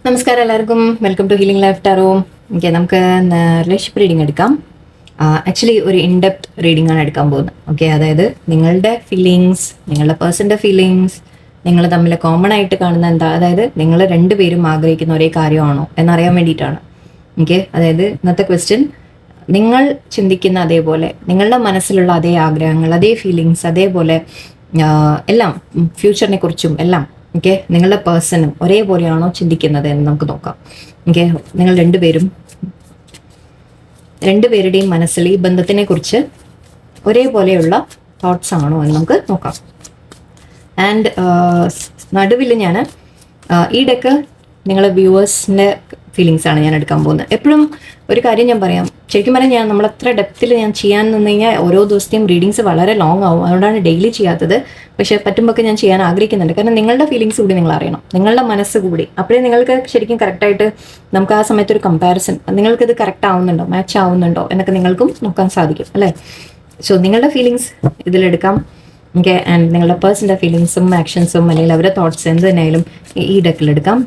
നമസ്കാരം എല്ലാവർക്കും, welcome to healing life tarot. Okay, നമുക്ക് റിലേഷൻഷിപ്പ് റീഡിംഗ് എടുക്കാം. ആക്ച്വലി ഒരു ഇൻഡെപ്ത് റീഡിംഗ് ആണ് എടുക്കാൻ പോകുന്നത്. ഓക്കെ, അതായത് നിങ്ങളുടെ ഫീലിങ്സ്, നിങ്ങളുടെ പേഴ്സൻ്റെ ഫീലിങ്സ്, നിങ്ങൾ തമ്മിൽ കോമൺ ആയിട്ട് കാണുന്ന എന്താ, അതായത് നിങ്ങൾ രണ്ടുപേരും ആഗ്രഹിക്കുന്ന ഒരേ കാര്യമാണോ എന്നറിയാൻ വേണ്ടിയിട്ടാണ്. ഓക്കെ, അതായത് ഇന്നത്തെ ക്വസ്റ്റ്യൻ, നിങ്ങൾ ചിന്തിക്കുന്ന അതേപോലെ, നിങ്ങളുടെ മനസ്സിലുള്ള അതേ ആഗ്രഹങ്ങൾ, അതേ ഫീലിങ്സ്, അതേപോലെ എല്ലാം ഫ്യൂച്ചറിനെ കുറിച്ചും എല്ലാം, ഓക്കെ, നിങ്ങളുടെ പേഴ്സണും ഒരേപോലെയാണോ ചിന്തിക്കുന്നത് എന്ന് നമുക്ക് നോക്കാം. ഓക്കെ, നിങ്ങൾ രണ്ടുപേരുടെയും മനസ്സിൽ ഈ ബന്ധത്തിനെ കുറിച്ച് ഒരേപോലെയുള്ള തോട്ട്സ് ആണോ എന്ന് നമുക്ക് നോക്കാം. ആൻഡ് നടുവിൽ ഞാൻ ഈ ഡെക്ക് നിങ്ങളെ വ്യൂവേഴ്സിൻ്റെ ഫീലിങ്സ് ആണ് ഞാൻ എടുക്കാൻ പോകുന്നത്. എപ്പോഴും ഒരു കാര്യം ഞാൻ പറയാം, ശരിക്കും പറഞ്ഞാൽ നമ്മളത്ര ഡെപ്തിൽ ഞാൻ ചെയ്യാൻ നിന്ന് കഴിഞ്ഞാൽ ഓരോ ദിവസത്തെയും റീഡിങ്സ് വളരെ ലോങ് ആവും. അതുകൊണ്ടാണ് ഡെയിലി ചെയ്യാത്തത്. പക്ഷേ പറ്റുമ്പോൾ ഞാൻ ചെയ്യാൻ ആഗ്രഹിക്കുന്നുണ്ട്. കാരണം നിങ്ങളുടെ ഫീലിങ്സ് കൂടി നിങ്ങൾ അറിയണം, നിങ്ങളുടെ മനസ്സ് കൂടി. അപ്പോഴേ നിങ്ങൾക്ക് ശരിക്കും കറക്റ്റായിട്ട് നമുക്ക് ആ സമയത്ത് ഒരു കമ്പാരിസൺ, നിങ്ങൾക്കിത് കറക്റ്റ് ആവുന്നുണ്ടോ, മാച്ച് ആവുന്നുണ്ടോ എന്നൊക്കെ നിങ്ങൾക്കും നോക്കാൻ സാധിക്കും, അല്ലേ? സോ നിങ്ങളുടെ ഫീലിങ്സ് ഇതിലെടുക്കാം. ഓക്കെ, ആൻഡ് നിങ്ങളുടെ പേഴ്സൻ്റെ ഫീലിങ്സും ആക്ഷൻസും അല്ലെങ്കിൽ അവരുടെ തോട്ട്സ് എന്ത് തന്നെയായാലും ഈ ഡെക്കിലെടുക്കാം.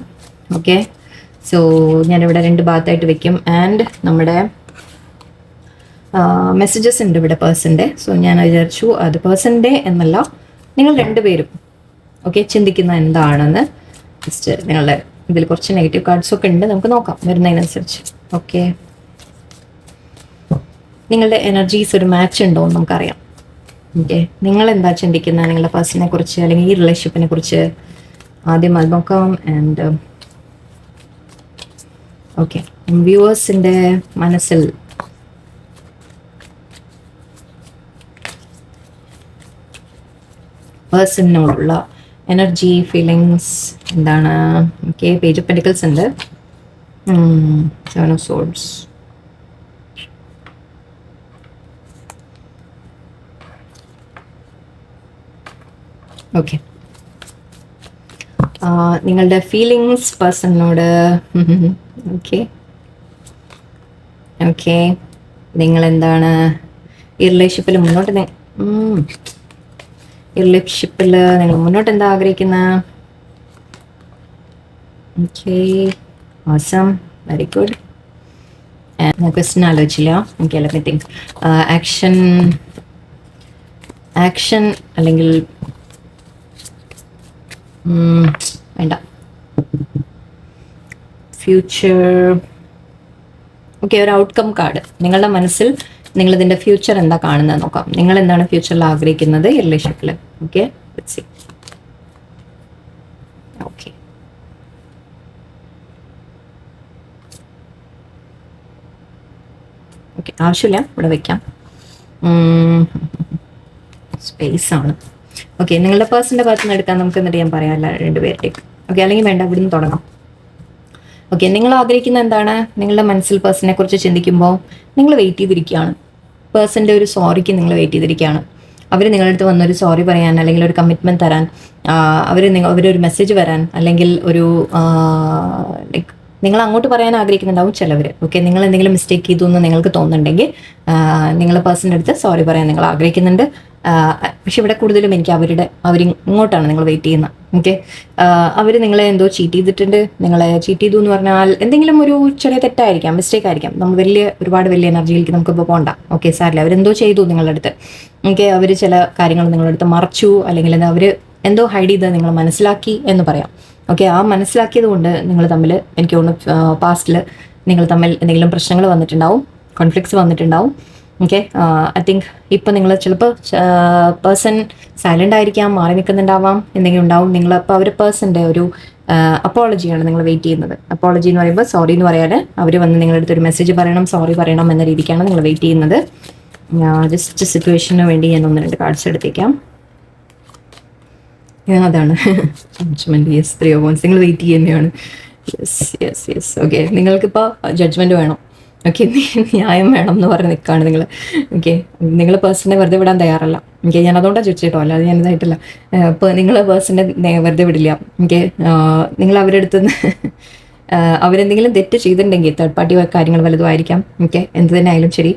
ഓക്കെ, സോ ഞാനിവിടെ രണ്ട് ഭാഗത്തായിട്ട് വെക്കും. ആൻഡ് നമ്മുടെ മെസ്സേജസ് ഉണ്ട് ഇവിടെ പേഴ്സൻ്റെ. സോ ഞാൻ വിചാരിച്ചു അത് പേഴ്സൻ്റെ എന്നല്ല, നിങ്ങൾ രണ്ടുപേരും ഓക്കെ ചിന്തിക്കുന്ന എന്താണെന്ന് ജസ്റ്റ് നിങ്ങളുടെ ഇതിൽ കുറച്ച് നെഗറ്റീവ് കാർഡ്സൊക്കെ ഉണ്ട്, നമുക്ക് നോക്കാം വരുന്നതിനനുസരിച്ച്. ഓക്കെ, നിങ്ങളുടെ എനർജീസ് ഒരു മാച്ച് ഉണ്ടോ എന്ന് നമുക്കറിയാം. ഓക്കെ, നിങ്ങൾ എന്താ ചിന്തിക്കുന്നത് നിങ്ങളുടെ പേഴ്സണിനെ കുറിച്ച് അല്ലെങ്കിൽ ഈ റിലേഷൻഷിപ്പിനെ കുറിച്ച്, ആദ്യം അത് നോക്കാം. ആൻഡ് ഓക്കെ, വ്യൂവേഴ്സിൻ്റെ മനസ്സിൽ പേഴ്സണിനോടുള്ള എനർജി, ഫീലിങ്സ് എന്താണ്? ഓക്കെ, പേജ് ഓഫ് പെന്റിക്കിൾസ് ഉണ്ട്, സെവൻ ഓഫ് സോർഡ്സ്, ഓക്കെ. നിങ്ങളുടെ ഫീലിങ്സ് പേഴ്സണിനോട്, ഓക്കെ ഓക്കെ, നിങ്ങളെന്താണ് ഈ റിലേഷൻഷിപ്പിൽ നിങ്ങൾ മുന്നോട്ട് എന്താ ആഗ്രഹിക്കുന്ന? Okay, awesome, very good. ഞാൻ ക്വസ്റ്റ്യൻ ആലോചിച്ചില്ല. Okay, let me think. Action അല്ലെങ്കിൽ വേണ്ട, ഫ്യൂച്ചർ. ഓക്കെ, ഒരു ഔട്ട്കം കാർഡ്. നിങ്ങളുടെ മനസ്സിൽ നിങ്ങളിതിൻ്റെ ഫ്യൂച്ചർ എന്താ കാണുന്നത് നോക്കാം. നിങ്ങൾ എന്താണ് ഫ്യൂച്ചറിൽ ആഗ്രഹിക്കുന്നത് ഈ റിലേഷൻഷിപ്പിൽ? Okay, let's see. Okay, okay, ആവശ്യമില്ല, ഇവിടെ വെക്കാം. സ്പേസ് ആണ്. ഓക്കെ, നിങ്ങളുടെ പേഴ്സൻ്റെ ഭാഗത്ത് നിന്ന് എടുക്കാൻ നമുക്ക് എന്നിട്ട് ഞാൻ പറയാമല്ല രണ്ടുപേരുടെയും. ഓക്കെ, അല്ലെങ്കിൽ വേണ്ട, ഇവിടുന്ന് തുടങ്ങാം. ഓക്കെ, നിങ്ങൾ ആഗ്രഹിക്കുന്ന എന്താണ്? നിങ്ങളുടെ മനസ്സിൽ പേഴ്സണിനെ കുറിച്ച് ചിന്തിക്കുമ്പോൾ നിങ്ങൾ വെയിറ്റ് ചെയ്തിരിക്കുകയാണ്. പേഴ്സൻ്റെ ഒരു സോറിക്ക് നിങ്ങൾ വെയിറ്റ് ചെയ്തിരിക്കുകയാണ്. അവർ നിങ്ങളുടെ അടുത്ത് വന്നൊരു സോറി പറയാൻ, അല്ലെങ്കിൽ ഒരു കമ്മിറ്റ്മെൻറ്റ് തരാൻ, അവരൊരു മെസ്സേജ് വരാൻ, അല്ലെങ്കിൽ ഒരു ലൈക്ക് നിങ്ങൾ അങ്ങോട്ട് പറയാൻ ആഗ്രഹിക്കുന്നുണ്ടാവും ചിലവർ. ഓക്കെ, നിങ്ങൾ എന്തെങ്കിലും മിസ്റ്റേക്ക് ചെയ്തു എന്ന് നിങ്ങൾക്ക് തോന്നുന്നുണ്ടെങ്കിൽ നിങ്ങളുടെ പേഴ്സൻ്റെ അടുത്ത് സോറി പറയാൻ നിങ്ങൾ ആഗ്രഹിക്കുന്നുണ്ട്. പക്ഷെ ഇവിടെ കൂടുതലും എനിക്ക് അവരിങ്ങോട്ടാണ് നിങ്ങൾ വെയിറ്റ് ചെയ്യുന്നത്. ഓക്കെ, അവർ നിങ്ങളെ എന്തോ ചീറ്റ് ചെയ്തിട്ടുണ്ട്. നിങ്ങളെ ചീറ്റ് ചെയ്തു എന്ന് പറഞ്ഞാൽ എന്തെങ്കിലും ഒരു ചെറിയ തെറ്റായിരിക്കാം, മിസ്റ്റേക്ക് ആയിരിക്കാം. നമ്മൾ ഒരുപാട് വലിയ എനർജിയിലേക്ക് നമുക്കിപ്പോൾ പോകണ്ട. ഓക്കെ, സാറില്ല, അവരെന്തോ ചെയ്തു നിങ്ങളുടെ അടുത്ത്. ഓക്കെ, അവർ ചില കാര്യങ്ങൾ നിങ്ങളുടെ അടുത്ത് മറച്ചു, അല്ലെങ്കിൽ അവർ എന്തോ ഹൈഡ് ചെയ്ത് നിങ്ങൾ മനസ്സിലാക്കി എന്ന് പറയാം. ഓക്കെ, ആ മനസ്സിലാക്കിയത് കൊണ്ട് നിങ്ങൾ തമ്മിൽ എനിക്ക് തോന്നുന്നു പാസ്റ്റിൽ നിങ്ങൾ തമ്മിൽ എന്തെങ്കിലും പ്രശ്നങ്ങൾ വന്നിട്ടുണ്ടാവും, കോൺഫ്ലിക്ട്സ് വന്നിട്ടുണ്ടാവും. ഓക്കെ, ഐ തിങ്ക് ഇപ്പം നിങ്ങൾ ചിലപ്പോൾ പേഴ്സൺ സൈലൻ്റ് ആയിരിക്കാം, മാറി നിൽക്കുന്നുണ്ടാവാം, എന്തെങ്കിലും ഉണ്ടാവും. നിങ്ങളപ്പോൾ അവർ പേഴ്സൻ്റെ ഒരു അപ്പോളജിയാണ് നിങ്ങൾ വെയിറ്റ് ചെയ്യുന്നത്. അപ്പോളജി എന്ന് പറയുമ്പോൾ സോറി എന്ന് പറയാൻ അവർ വന്ന് നിങ്ങളുടെ അടുത്തൊരു മെസ്സേജ് പറയണം, സോറി പറയണം എന്ന രീതിക്കാണ് നിങ്ങൾ വെയിറ്റ് ചെയ്യുന്നത്. ജസ്റ്റ് സിറ്റുവേഷന് വേണ്ടി ഞാൻ 1-2 കാർഡ്സ് എടുത്തേക്കാം. അതാണ് ജഡ്ജ്മെൻറ്റ്. Yes, 3 of Wands. നിങ്ങൾ വെയിറ്റ് ചെയ്യുന്നതാണ്. യെസ്. ഓക്കെ, നിങ്ങൾക്കിപ്പോൾ ജഡ്ജ്മെൻറ്റ് വേണം. ഓക്കെ, ന്യായം വേണം എന്ന് പറഞ്ഞ് നിൽക്കുകയാണ് നിങ്ങൾ. ഓക്കെ, നിങ്ങൾ പേഴ്സണെ വെറുതെ വിടാൻ തയ്യാറല്ല. ഓക്കെ, ഞാൻ അതുകൊണ്ടാണ് ചോദിച്ചു കേട്ടോ, അല്ലാതെ ഞാൻ ഇതായിട്ടില്ല. ഇപ്പോൾ നിങ്ങൾ പേഴ്സണെ വെറുതെ വിടില്ല. ഓക്കെ, നിങ്ങൾ അവരുടെ അടുത്ത് അവരെന്തെങ്കിലും തെറ്റ് ചെയ്തിട്ടുണ്ടെങ്കിൽ, തേർഡ് പാർട്ടി കാര്യങ്ങൾ വലുതും ആയിരിക്കാം. ഓക്കെ, എന്ത് തന്നെ ആയാലും ശരി,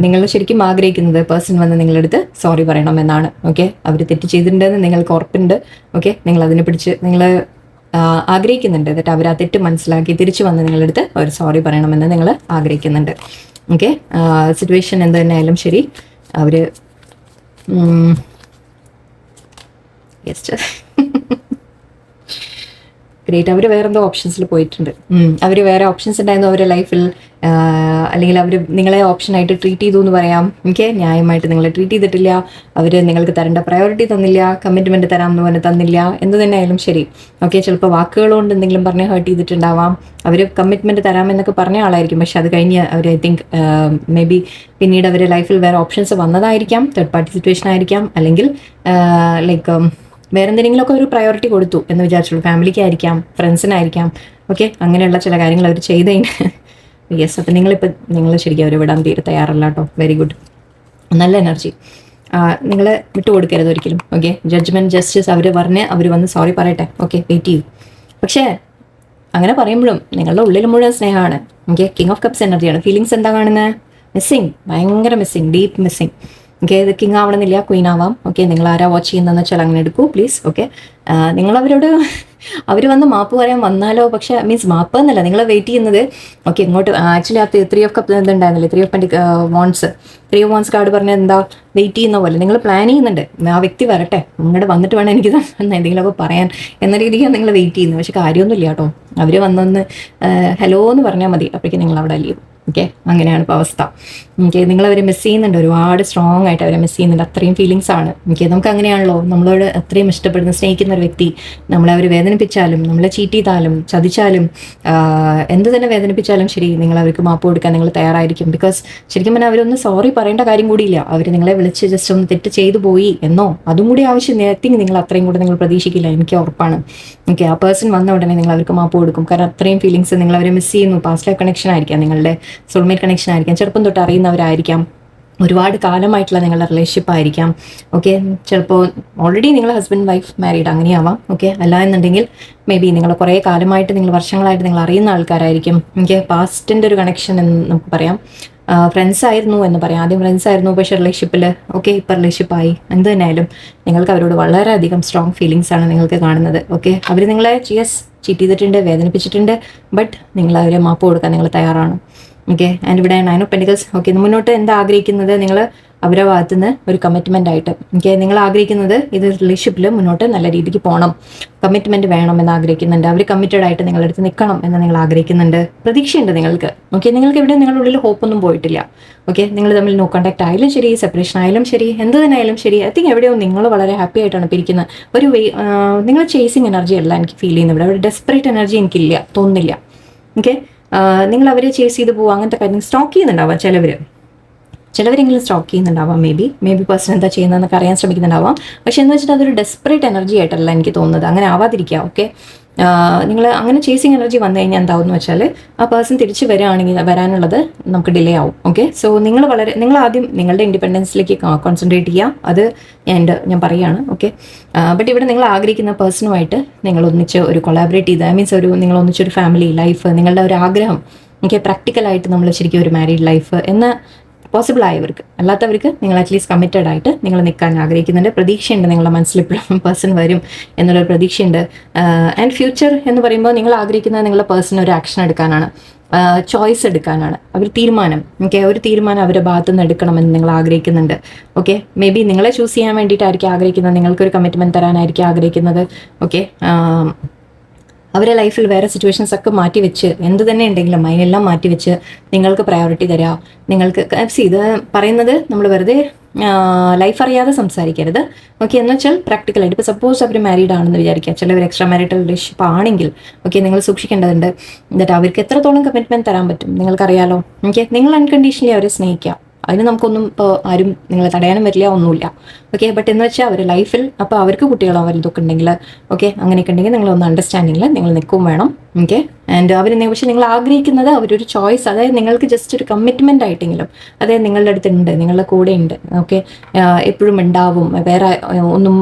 നിങ്ങൾ ശരിക്കും ആഗ്രഹിക്കുന്നത് പേഴ്സൺ വന്ന് നിങ്ങളുടെ അടുത്ത് സോറി പറയണം എന്നാണ്. ഓക്കെ, അവർ തെറ്റ് ചെയ്തിട്ടുണ്ടെന്ന് നിങ്ങൾക്ക് ഉറപ്പുണ്ട്. ഓക്കെ, നിങ്ങൾ അതിനെ പിടിച്ച് നിങ്ങൾ ആഗ്രഹിക്കുന്നുണ്ട്. എന്നിട്ട് അവർ ആ തെറ്റ് മനസ്സിലാക്കി തിരിച്ചു വന്ന് നിങ്ങളുടെ അടുത്ത് ഒരു സോറി പറയണമെന്ന് നിങ്ങൾ ആഗ്രഹിക്കുന്നുണ്ട്. ഓക്കെ, സിറ്റുവേഷൻ എന്ത് തന്നെ ആയാലും ശരി, അവർ ഗ്രേറ്റ്. അവർ വേറെന്തോ ഓപ്ഷൻസിൽ പോയിട്ടുണ്ട്. അവർ വേറെ ഓപ്ഷൻസ് ഉണ്ടായിരുന്നു അവരുടെ ലൈഫിൽ, അല്ലെങ്കിൽ അവർ നിങ്ങളെ ഓപ്ഷനായിട്ട് ട്രീറ്റ് ചെയ്തു എന്ന് പറയാം. ഓക്കെ, ന്യായമായിട്ട് നിങ്ങളെ ട്രീറ്റ് ചെയ്തിട്ടില്ല, അവർ നിങ്ങൾക്ക് തരേണ്ട പ്രയോറിറ്റി തന്നില്ല, കമ്മിറ്റ്മെൻറ്റ് തരാമെന്ന് പറഞ്ഞ് തന്നില്ല, എന്ത് തന്നെ ആയാലും ശരി. ഓക്കെ, ചിലപ്പോൾ വാക്കുകൾ കൊണ്ട് എന്തെങ്കിലും പറഞ്ഞ് ഹേർട്ട് ചെയ്തിട്ടുണ്ടാവാം. അവർ കമ്മിറ്റ്മെൻറ്റ് തരാമെന്നൊക്കെ പറഞ്ഞ ആളായിരിക്കും, പക്ഷെ അത് കഴിഞ്ഞ് അവർ ഐ തിങ്ക് മേ ബി പിന്നീട് അവരുടെ ലൈഫിൽ വേറെ ഓപ്ഷൻസ് വന്നതായിരിക്കാം, തേർഡ് പാർട്ടി സിറ്റുവേഷൻ ആയിരിക്കാം, അല്ലെങ്കിൽ ലൈക്ക് വേറെ എന്തെങ്കിലുമൊക്കെ ഒരു പ്രയോറിറ്റി കൊടുത്തു എന്ന് വിചാരിച്ചുള്ളൂ. ഫാമിലിക്കായിരിക്കാം, ഫ്രണ്ട്സിനായിരിക്കാം. ഓക്കെ, അങ്ങനെയുള്ള ചില കാര്യങ്ങൾ അവർ ചെയ്തതിന് യെസ്. അപ്പം നിങ്ങൾ ശരിക്കും അവർ വിടാൻ തീരെ തയ്യാറല്ല കേട്ടോ. വെരി ഗുഡ്, നല്ല എനർജി. നിങ്ങൾ വിട്ടുകൊടുക്കരുത് ഒരിക്കലും. ഓക്കെ, ജഡ്ജ്മെൻറ്റ്, ജസ്റ്റിസ് അവർ അവർ വന്ന് സോറി പറയട്ടെ. ഓക്കെ, വെയിറ്റ് ചെയ്യൂ. പക്ഷേ അങ്ങനെ പറയുമ്പോഴും നിങ്ങളുടെ ഉള്ളിൽ മുഴുവൻ സ്നേഹമാണ്. ഓക്കെ, കിങ് ഓഫ് കപ്സ് എനർജിയാണ്. ഫീലിങ്സ് എന്താ കാണുന്നത്? മിസ്സിങ്, ഭയങ്കര മിസ്സിങ്, ഡീപ്പ് മിസ്സിങ്. ഓക്കെ, ഇത് കിങ് ആവണമെന്നില്ല, ക്വീൻ ആവാം. ഓക്കെ, നിങ്ങൾ ആരാ വാച്ച് ചെയ്യുന്നതെന്ന് വെച്ചാൽ അങ്ങനെ എടുക്കൂ പ്ലീസ്. ഓക്കെ, നിങ്ങളവരോട് അവർ വന്ന് മാപ്പ് പറയാൻ വന്നാലോ, പക്ഷേ മീൻസ് മാപ്പ് എന്നല്ല, നിങ്ങൾ വെയിറ്റ് ചെയ്യുന്നത്. ഓക്കെ, ഇങ്ങോട്ട് ആക്ച്വലി ആ 3 ഓഫ് കപ്പ് എന്തുണ്ടായിരുന്നില്ല, 3 ഓഫ് വാൺസ് കാർഡ് പറഞ്ഞാൽ എന്താ, വെയിറ്റ് ചെയ്യുന്ന പോലെ നിങ്ങൾ പ്ലാൻ ചെയ്യുന്നുണ്ട്. ആ വ്യക്തി വരട്ടെ, ഇങ്ങോട്ട് വന്നിട്ട് വേണം എനിക്ക് എന്തെങ്കിലുമൊക്കെ പറയാൻ എന്ന രീതിക്കാണ് നിങ്ങൾ വെയിറ്റ് ചെയ്യുന്നത്. പക്ഷെ കാര്യമൊന്നുമില്ല കേട്ടോ. അവർ വന്നൊന്ന് ഹലോ എന്ന് പറഞ്ഞാൽ മതി, അപ്പോഴേക്കും നിങ്ങൾ അവിടെ ലീവ്. ഓക്കെ, അങ്ങനെയാണ് ഇപ്പോൾ അവസ്ഥ. ഓക്കെ, നിങ്ങളവരെ മിസ് ചെയ്യുന്നുണ്ട്, ഒരുപാട് സ്ട്രോങ് ആയിട്ട് അവരെ മിസ് ചെയ്യുന്നുണ്ട്. അത്രയും ഫീലിങ്സ് ആണ്. ഓക്കെ, നമുക്ക് അങ്ങനെയാണല്ലോ, നമ്മളോട് അത്രയും ഇഷ്ടപ്പെടുന്ന സ്നേഹിക്കുന്ന ഒരു വ്യക്തി നമ്മളെ അവർ വേദനിപ്പിച്ചാലും, നമ്മളെ ചീറ്റ് ചെയ്താലും, ചതിച്ചാലും, എന്ത് തന്നെ വേദനിപ്പിച്ചാലും ശരി, നിങ്ങൾ അവർക്ക് മാപ്പ് കൊടുക്കാൻ നിങ്ങൾ തയ്യാറായിരിക്കും. ബിക്കോസ് ശരിക്കും പറഞ്ഞാൽ അവരൊന്ന് സോറി പറയേണ്ട കാര്യം കൂടിയില്ല. അവർ നിങ്ങളെ വിളിച്ച് ജസ്റ്റ് ഒന്ന് തെറ്റ് ചെയ്തു പോയി എന്നോ അതും കൂടി ആവശ്യം നേരത്തെ നിങ്ങൾ അത്രയും കൂടെ നിങ്ങൾ പ്രതീക്ഷിക്കില്ല, എനിക്ക് ഉറപ്പാണ്. ഓക്കെ, ആ പേഴ്സൺ വന്ന ഉടനെ നിങ്ങൾ അവർക്ക് മാപ്പ് കൊടുക്കും. കാരണം അത്രയും ഫീലിങ്സ് നിങ്ങൾ അവരെ മിസ് ചെയ്യുന്നു. പാസ്റ്റ് ലൈഫ് കണക്ഷൻ ആയിരിക്കാം, നിങ്ങളുടെ സോൾമേറ്റ് കണക്ഷൻ ആയിരിക്കാം, ചെറുപ്പം തൊട്ട് അറിയുന്നവരായിരിക്കാം, ഒരുപാട് കാലമായിട്ടുള്ള നിങ്ങളുടെ റിലേഷൻഷിപ്പ് ആയിരിക്കാം. ഓക്കെ, ചിലപ്പോൾ ഓൾറെഡി നിങ്ങൾ ഹസ്ബൻഡ് വൈഫ് മാരീഡ് അങ്ങനെയാവാം. ഓക്കെ, അല്ല എന്നുണ്ടെങ്കിൽ മേ ബി നിങ്ങൾ കുറേ കാലമായിട്ട്, നിങ്ങൾ വർഷങ്ങളായിട്ട് നിങ്ങൾ അറിയുന്ന ആൾക്കാരായിരിക്കും. ഓക്കെ, പാസ്റ്റിൻ്റെ ഒരു കണക്ഷൻ എന്ന് നമുക്ക് പറയാം. ഫ്രണ്ട്സ് ആയിരുന്നു എന്ന് പറയാം. ആദ്യം ഫ്രണ്ട്സ് ആയിരുന്നു, പക്ഷേ റിലേഷൻഷിപ്പിൽ ഓക്കെ ഇപ്പോൾ റിലേഷൻഷിപ്പായി. എന്ത് തന്നെയായാലും നിങ്ങൾക്ക് അവരോട് വളരെയധികം സ്ട്രോങ് ഫീലിങ്സ് ആണ് നിങ്ങൾക്ക് കാണുന്നത്. ഓക്കെ, അവർ നിങ്ങളെ ചീറ്റ് ചെയ്തിട്ടുണ്ട്, വേദനിപ്പിച്ചിട്ടുണ്ട്, ബട്ട് നിങ്ങൾ അവരെ മാപ്പ് കൊടുക്കാൻ നിങ്ങൾ തയ്യാറാണ്. ഓക്കെ, ആൻഡ് ഇവിടെ 9 ഓഫ് പെന്റിക്കിൾസ്. ഓക്കെ, മുന്നോട്ട് എന്താ ആഗ്രഹിക്കുന്നത് നിങ്ങൾ അവരുടെ ഭാഗത്തു നിന്ന് ഒരു കമ്മിറ്റ്മെൻ്റ് ആയിട്ട്. ഓക്കെ, നിങ്ങൾ ആഗ്രഹിക്കുന്നത് ഇത് റിലേഷൻഷിപ്പിൽ മുന്നോട്ട് നല്ല രീതിക്ക് പോകണം, കമ്മിറ്റ്മെൻറ്റ് വേണം എന്ന് ആഗ്രഹിക്കുന്നുണ്ട്. അവർ കമ്മിറ്റഡ് ആയിട്ട് നിങ്ങളുടെ അടുത്ത് നിൽക്കണം എന്ന് നിങ്ങൾ ആഗ്രഹിക്കുന്നുണ്ട്. പ്രതീക്ഷയുണ്ട് നിങ്ങൾക്ക്. ഓക്കെ, നിങ്ങൾക്ക് ഇവിടെ നിങ്ങളുടെ ഉള്ളിൽ ഹോപ്പൊന്നും പോയിട്ടില്ല. ഓക്കെ, നിങ്ങൾ തമ്മിൽ നോ കോൺടാക്ട് ആയാലും ശരി, സെപ്പറേഷൻ ആയാലും ശരി, എന്ത് തന്നെ ആയാലും ശരി, ഐ തിങ്ക് എവിടെയോ നിങ്ങൾ വളരെ ഹാപ്പി ആയിട്ടാണ് പിരിക്കുന്നത്. ഒരു നിങ്ങൾ ചേസിങ് എനർജി അല്ല എനിക്ക് ഫീൽ ചെയ്യുന്നത് ഇവിടെ. ഒരു ഡെസ്പറേറ്റ് എനർജി എനിക്കില്ല, തോന്നുന്നില്ല. ഓക്കെ, നിങ്ങൾ അവർ ചേസ് ചെയ്ത് പോകുക, അങ്ങനത്തെ കാര്യം സ്റ്റോക്ക് ചെയ്യുന്നുണ്ടാവാം ചിലവരെങ്കിലും സ്റ്റോക്ക് ചെയ്യുന്നുണ്ടാവാം. മേ ബി പേഴ്സൺ എന്താ ചെയ്യുന്നതെന്നൊക്കെ അറിയാൻ ശ്രമിക്കുന്നുണ്ടാവാം. പക്ഷെ എന്ന് വെച്ചിട്ട് അതൊരു ഡെസ്പറേറ്റ് എനർജി ആയിട്ടല്ല എനിക്ക് തോന്നുന്നത്. അങ്ങനെ ആവാതിരിക്കുക. ഓക്കെ, നിങ്ങൾ അങ്ങനെ ചേസിങ് എനർജി വന്നു കഴിഞ്ഞാൽ എന്താവുമെന്ന് വെച്ചാൽ ആ പേഴ്സൺ തിരിച്ച് വരാനുള്ളത് നമുക്ക് ഡിലേ ആവും. ഓക്കെ, സോ നിങ്ങൾ ആദ്യം നിങ്ങളുടെ ഇൻഡിപെൻഡൻസിലേക്ക് കോൺസെൻട്രേറ്റ് ചെയ്യുക. അത് ഞാൻ പറയുകയാണ്. ഓക്കെ, ബട്ട് ഇവിടെ നിങ്ങൾ ആഗ്രഹിക്കുന്ന പേഴ്സണുമായിട്ട് നിങ്ങൾ ഒന്നിച്ച് ഒരു കൊളാബറേറ്റ് ചെയ്ത്, മീൻസ് നിങ്ങൾ ഒന്നിച്ചൊരു ഫാമിലി ലൈഫ്, നിങ്ങളുടെ ഒരു ആഗ്രഹം. ഓക്കെ, പ്രാക്ടിക്കലായിട്ട് നമ്മൾ ശരിക്കും ഒരു മാരീഡ് ലൈഫ് എന്ന പോസിബിൾ ആയവർക്ക്, അല്ലാത്തവർക്ക് നിങ്ങൾ അറ്റ്ലീസ്റ്റ് കമ്മിറ്റഡ് ആയിട്ട് നിങ്ങൾ നിൽക്കാൻ ആഗ്രഹിക്കുന്നുണ്ട്. പ്രതീക്ഷയുണ്ട്, നിങ്ങളുടെ മനസ്സിൽ ഇപ്പോഴും പേഴ്സൺ വരും എന്നുള്ളൊരു പ്രതീക്ഷയുണ്ട്. ആൻഡ് ഫ്യൂച്ചർ എന്ന് പറയുമ്പോൾ നിങ്ങൾ ആഗ്രഹിക്കുന്നത് നിങ്ങളുടെ പേഴ്സൺ ഒരു ആക്ഷൻ എടുക്കാനാണ്, ചോയ്സ് എടുക്കാനാണ്, ഒരു തീരുമാനം. ഓക്കെ, ഒരു തീരുമാനം അവരുടെ ഭാഗത്തു നിന്ന് എടുക്കണമെന്ന് നിങ്ങൾ ആഗ്രഹിക്കുന്നുണ്ട്. ഓക്കെ, മേ ബി നിങ്ങളെ ചൂസ് ചെയ്യാൻ വേണ്ടിയിട്ടായിരിക്കും ആഗ്രഹിക്കുന്നത്, നിങ്ങൾക്കൊരു കമ്മിറ്റ്മെൻറ്റ് തരാനായിരിക്കും ആഗ്രഹിക്കുന്നത്. ഓക്കെ, അവരെ ലൈഫിൽ വേറെ സിറ്റുവേഷൻസ് ഒക്കെ മാറ്റിവെച്ച്, എന്ത് തന്നെ ഉണ്ടെങ്കിലും അതിനെല്ലാം മാറ്റിവെച്ച് നിങ്ങൾക്ക് പ്രയോറിറ്റി തരാം. നിങ്ങൾക്ക് ഇത് പറയുന്നത് നമ്മൾ വെറുതെ ലൈഫ് അറിയാതെ സംസാരിക്കരുത്. ഓക്കെ, എന്ന് വെച്ചാൽ പ്രാക്ടിക്കലായിട്ട് ഇപ്പോൾ സപ്പോസ് അവർ മാരീഡ് ആണെന്ന് വിചാരിക്കുക, ചിലവർ എക്സ്ട്രാ മാരിറ്റൽ റിലേഷൻഷിപ്പ് ആണെങ്കിൽ ഓക്കെ, നിങ്ങൾ സൂക്ഷിക്കേണ്ടതുണ്ട്. എന്നിട്ട് അവർക്ക് എത്രത്തോളം കമ്മിറ്റ്മെൻറ്റ് തരാൻ പറ്റും നിങ്ങൾക്കറിയാലോ. ഓക്കെ, നിങ്ങൾ അൺകണ്ടീഷണലി അവരെ സ്നേഹിക്കുക. അതിന് നമുക്കൊന്നും ഇപ്പോൾ ആരും നിങ്ങളെ തടയാനും പറ്റില്ല, ഒന്നുമില്ല. ഓക്കെ, ബട്ട് എന്ന് വെച്ചാൽ അവരുടെ ലൈഫിൽ അപ്പോൾ അവർക്ക് കുട്ടികളോ അവരിതൊക്കെ ഉണ്ടെങ്കിൽ ഓക്കെ, അങ്ങനെയൊക്കെ ഉണ്ടെങ്കിൽ നിങ്ങളൊന്ന് അണ്ടർസ്റ്റാൻഡിങ്ങിൽ നിങ്ങൾ നിൽക്കും വേണം. ഓക്കെ, ആൻഡ് അവർ പക്ഷേ നിങ്ങൾ ആഗ്രഹിക്കുന്നത് അവരൊരു ചോയ്സ്, അതായത് നിങ്ങൾക്ക് ജസ്റ്റ് ഒരു കമ്മിറ്റ്മെൻ്റ് ആയിട്ടെങ്കിലും, അതായത് നിങ്ങളുടെ അടുത്തുണ്ട്, നിങ്ങളുടെ കൂടെ ഉണ്ട്. ഓക്കെ, എപ്പോഴും ഉണ്ടാവും, വേറെ ഒന്നും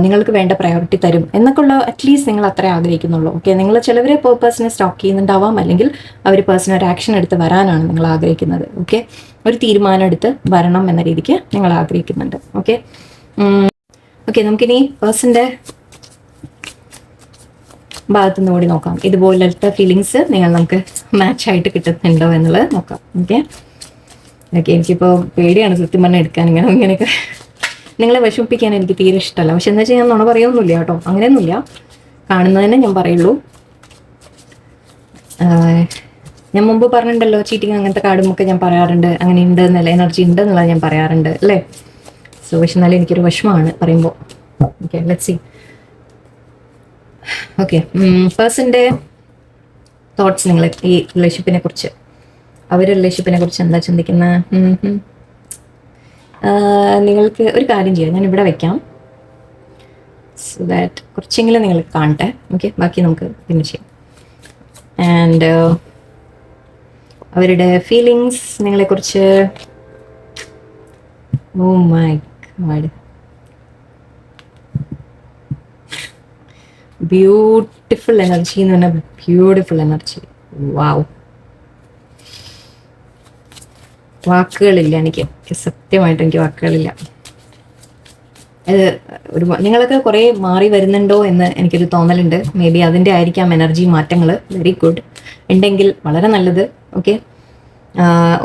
നിങ്ങൾക്ക് വേണ്ട പ്രയോറിറ്റി തരും എന്നൊക്കെ ഉള്ള അറ്റ്ലീസ്റ്റ് നിങ്ങൾ അത്രേ ആഗ്രഹിക്കുന്നുള്ളൂ. ഓക്കെ, നിങ്ങൾ ചിലവരെ പേഴ്സണെ സ്റ്റോക്ക് ചെയ്യുന്നുണ്ടാവാം, അല്ലെങ്കിൽ അവർ പേഴ്സൺ ഒരു ആക്ഷൻ എടുത്ത് വരാനാണ് നിങ്ങൾ ആഗ്രഹിക്കുന്നത്. ഓക്കെ, ഒരു തീരുമാനം എടുത്ത് വരണം എന്ന രീതിക്ക് നിങ്ങൾ ആഗ്രഹിക്കുന്നുണ്ട്. ഓക്കെ, നമുക്കിനി പേഴ്സൻ്റെ ഭാഗത്തുനിന്ന് കൂടി നോക്കാം. ഇതുപോലത്തെ ഫീലിങ്സ് നമുക്ക് മാച്ചായിട്ട് കിട്ടുന്നുണ്ടോ എന്നുള്ളത് നോക്കാം. Okay okay. എനിക്കിപ്പോൾ പേടിയാണ് സത്യം പറഞ്ഞാൽ എടുക്കാൻ ഇങ്ങനെയൊക്കെ നിങ്ങളെ വിഷമിപ്പിക്കാൻ എനിക്ക് തീരെ ഇഷ്ടമല്ല. പക്ഷെ എന്താ വെച്ചാൽ ഞാൻ നുണ പറയുമൊന്നുമില്ല കേട്ടോ, അങ്ങനെയൊന്നുമില്ല. കാണുന്നതന്നെ ഞാൻ പറയുള്ളൂ. ഞാൻ മുമ്പ് പറഞ്ഞിട്ടുണ്ടല്ലോ, ചീറ്റിങ് അങ്ങനത്തെ കാർഡുമൊക്കെ ഞാൻ പറയാറുണ്ട്, അങ്ങനെ ഉണ്ട് എന്നല്ല, എനർജി ഉണ്ട് എന്നുള്ളത് ഞാൻ പറയാറുണ്ട് അല്ലേ. സോ പക്ഷെ എന്നാലും എനിക്കൊരു വിഷമമാണ് പറയുമ്പോൾ. Okay let's see. ഓക്കെ, പേഴ്സൻ്റെ തോട്ട്സ് നിങ്ങൾ ഈ റിലേഷൻഷിപ്പിനെ കുറിച്ച്, റിലേഷൻഷിപ്പിനെ കുറിച്ച് എന്താ ചിന്തിക്കുന്നത്? നിങ്ങൾക്ക് ഒരു കാര്യം ചെയ്യാം, ഞാൻ ഇവിടെ വെക്കാം, സോ ദാറ്റ് കുറച്ചെങ്കിലും നിങ്ങൾ കാണട്ടെ. ഓക്കെ, ബാക്കി നമുക്ക് പിന്നെ ചെയ്യാം. ആൻഡ് അവരുടെ ഫീലിങ്സ് നിങ്ങളെക്കുറിച്ച്. Oh my god, beautiful energy എന്ന് പറഞ്ഞാൽ ബ്യൂട്ടിഫുൾ എനർജി. വാവ്, വാക്കുകളില്ല എനിക്ക്, സത്യമായിട്ടും എനിക്ക് വാക്കുകളില്ല. നിങ്ങളൊക്കെ കുറേ മാറി വരുന്നുണ്ടോ എന്ന് എനിക്കൊരു തോന്നലുണ്ട്. മേ ബി അതിൻ്റെ ആയിരിക്കാം എനർജി മാറ്റങ്ങൾ. വെരി ഗുഡ്, ഉണ്ടെങ്കിൽ വളരെ നല്ലത്. ഓക്കെ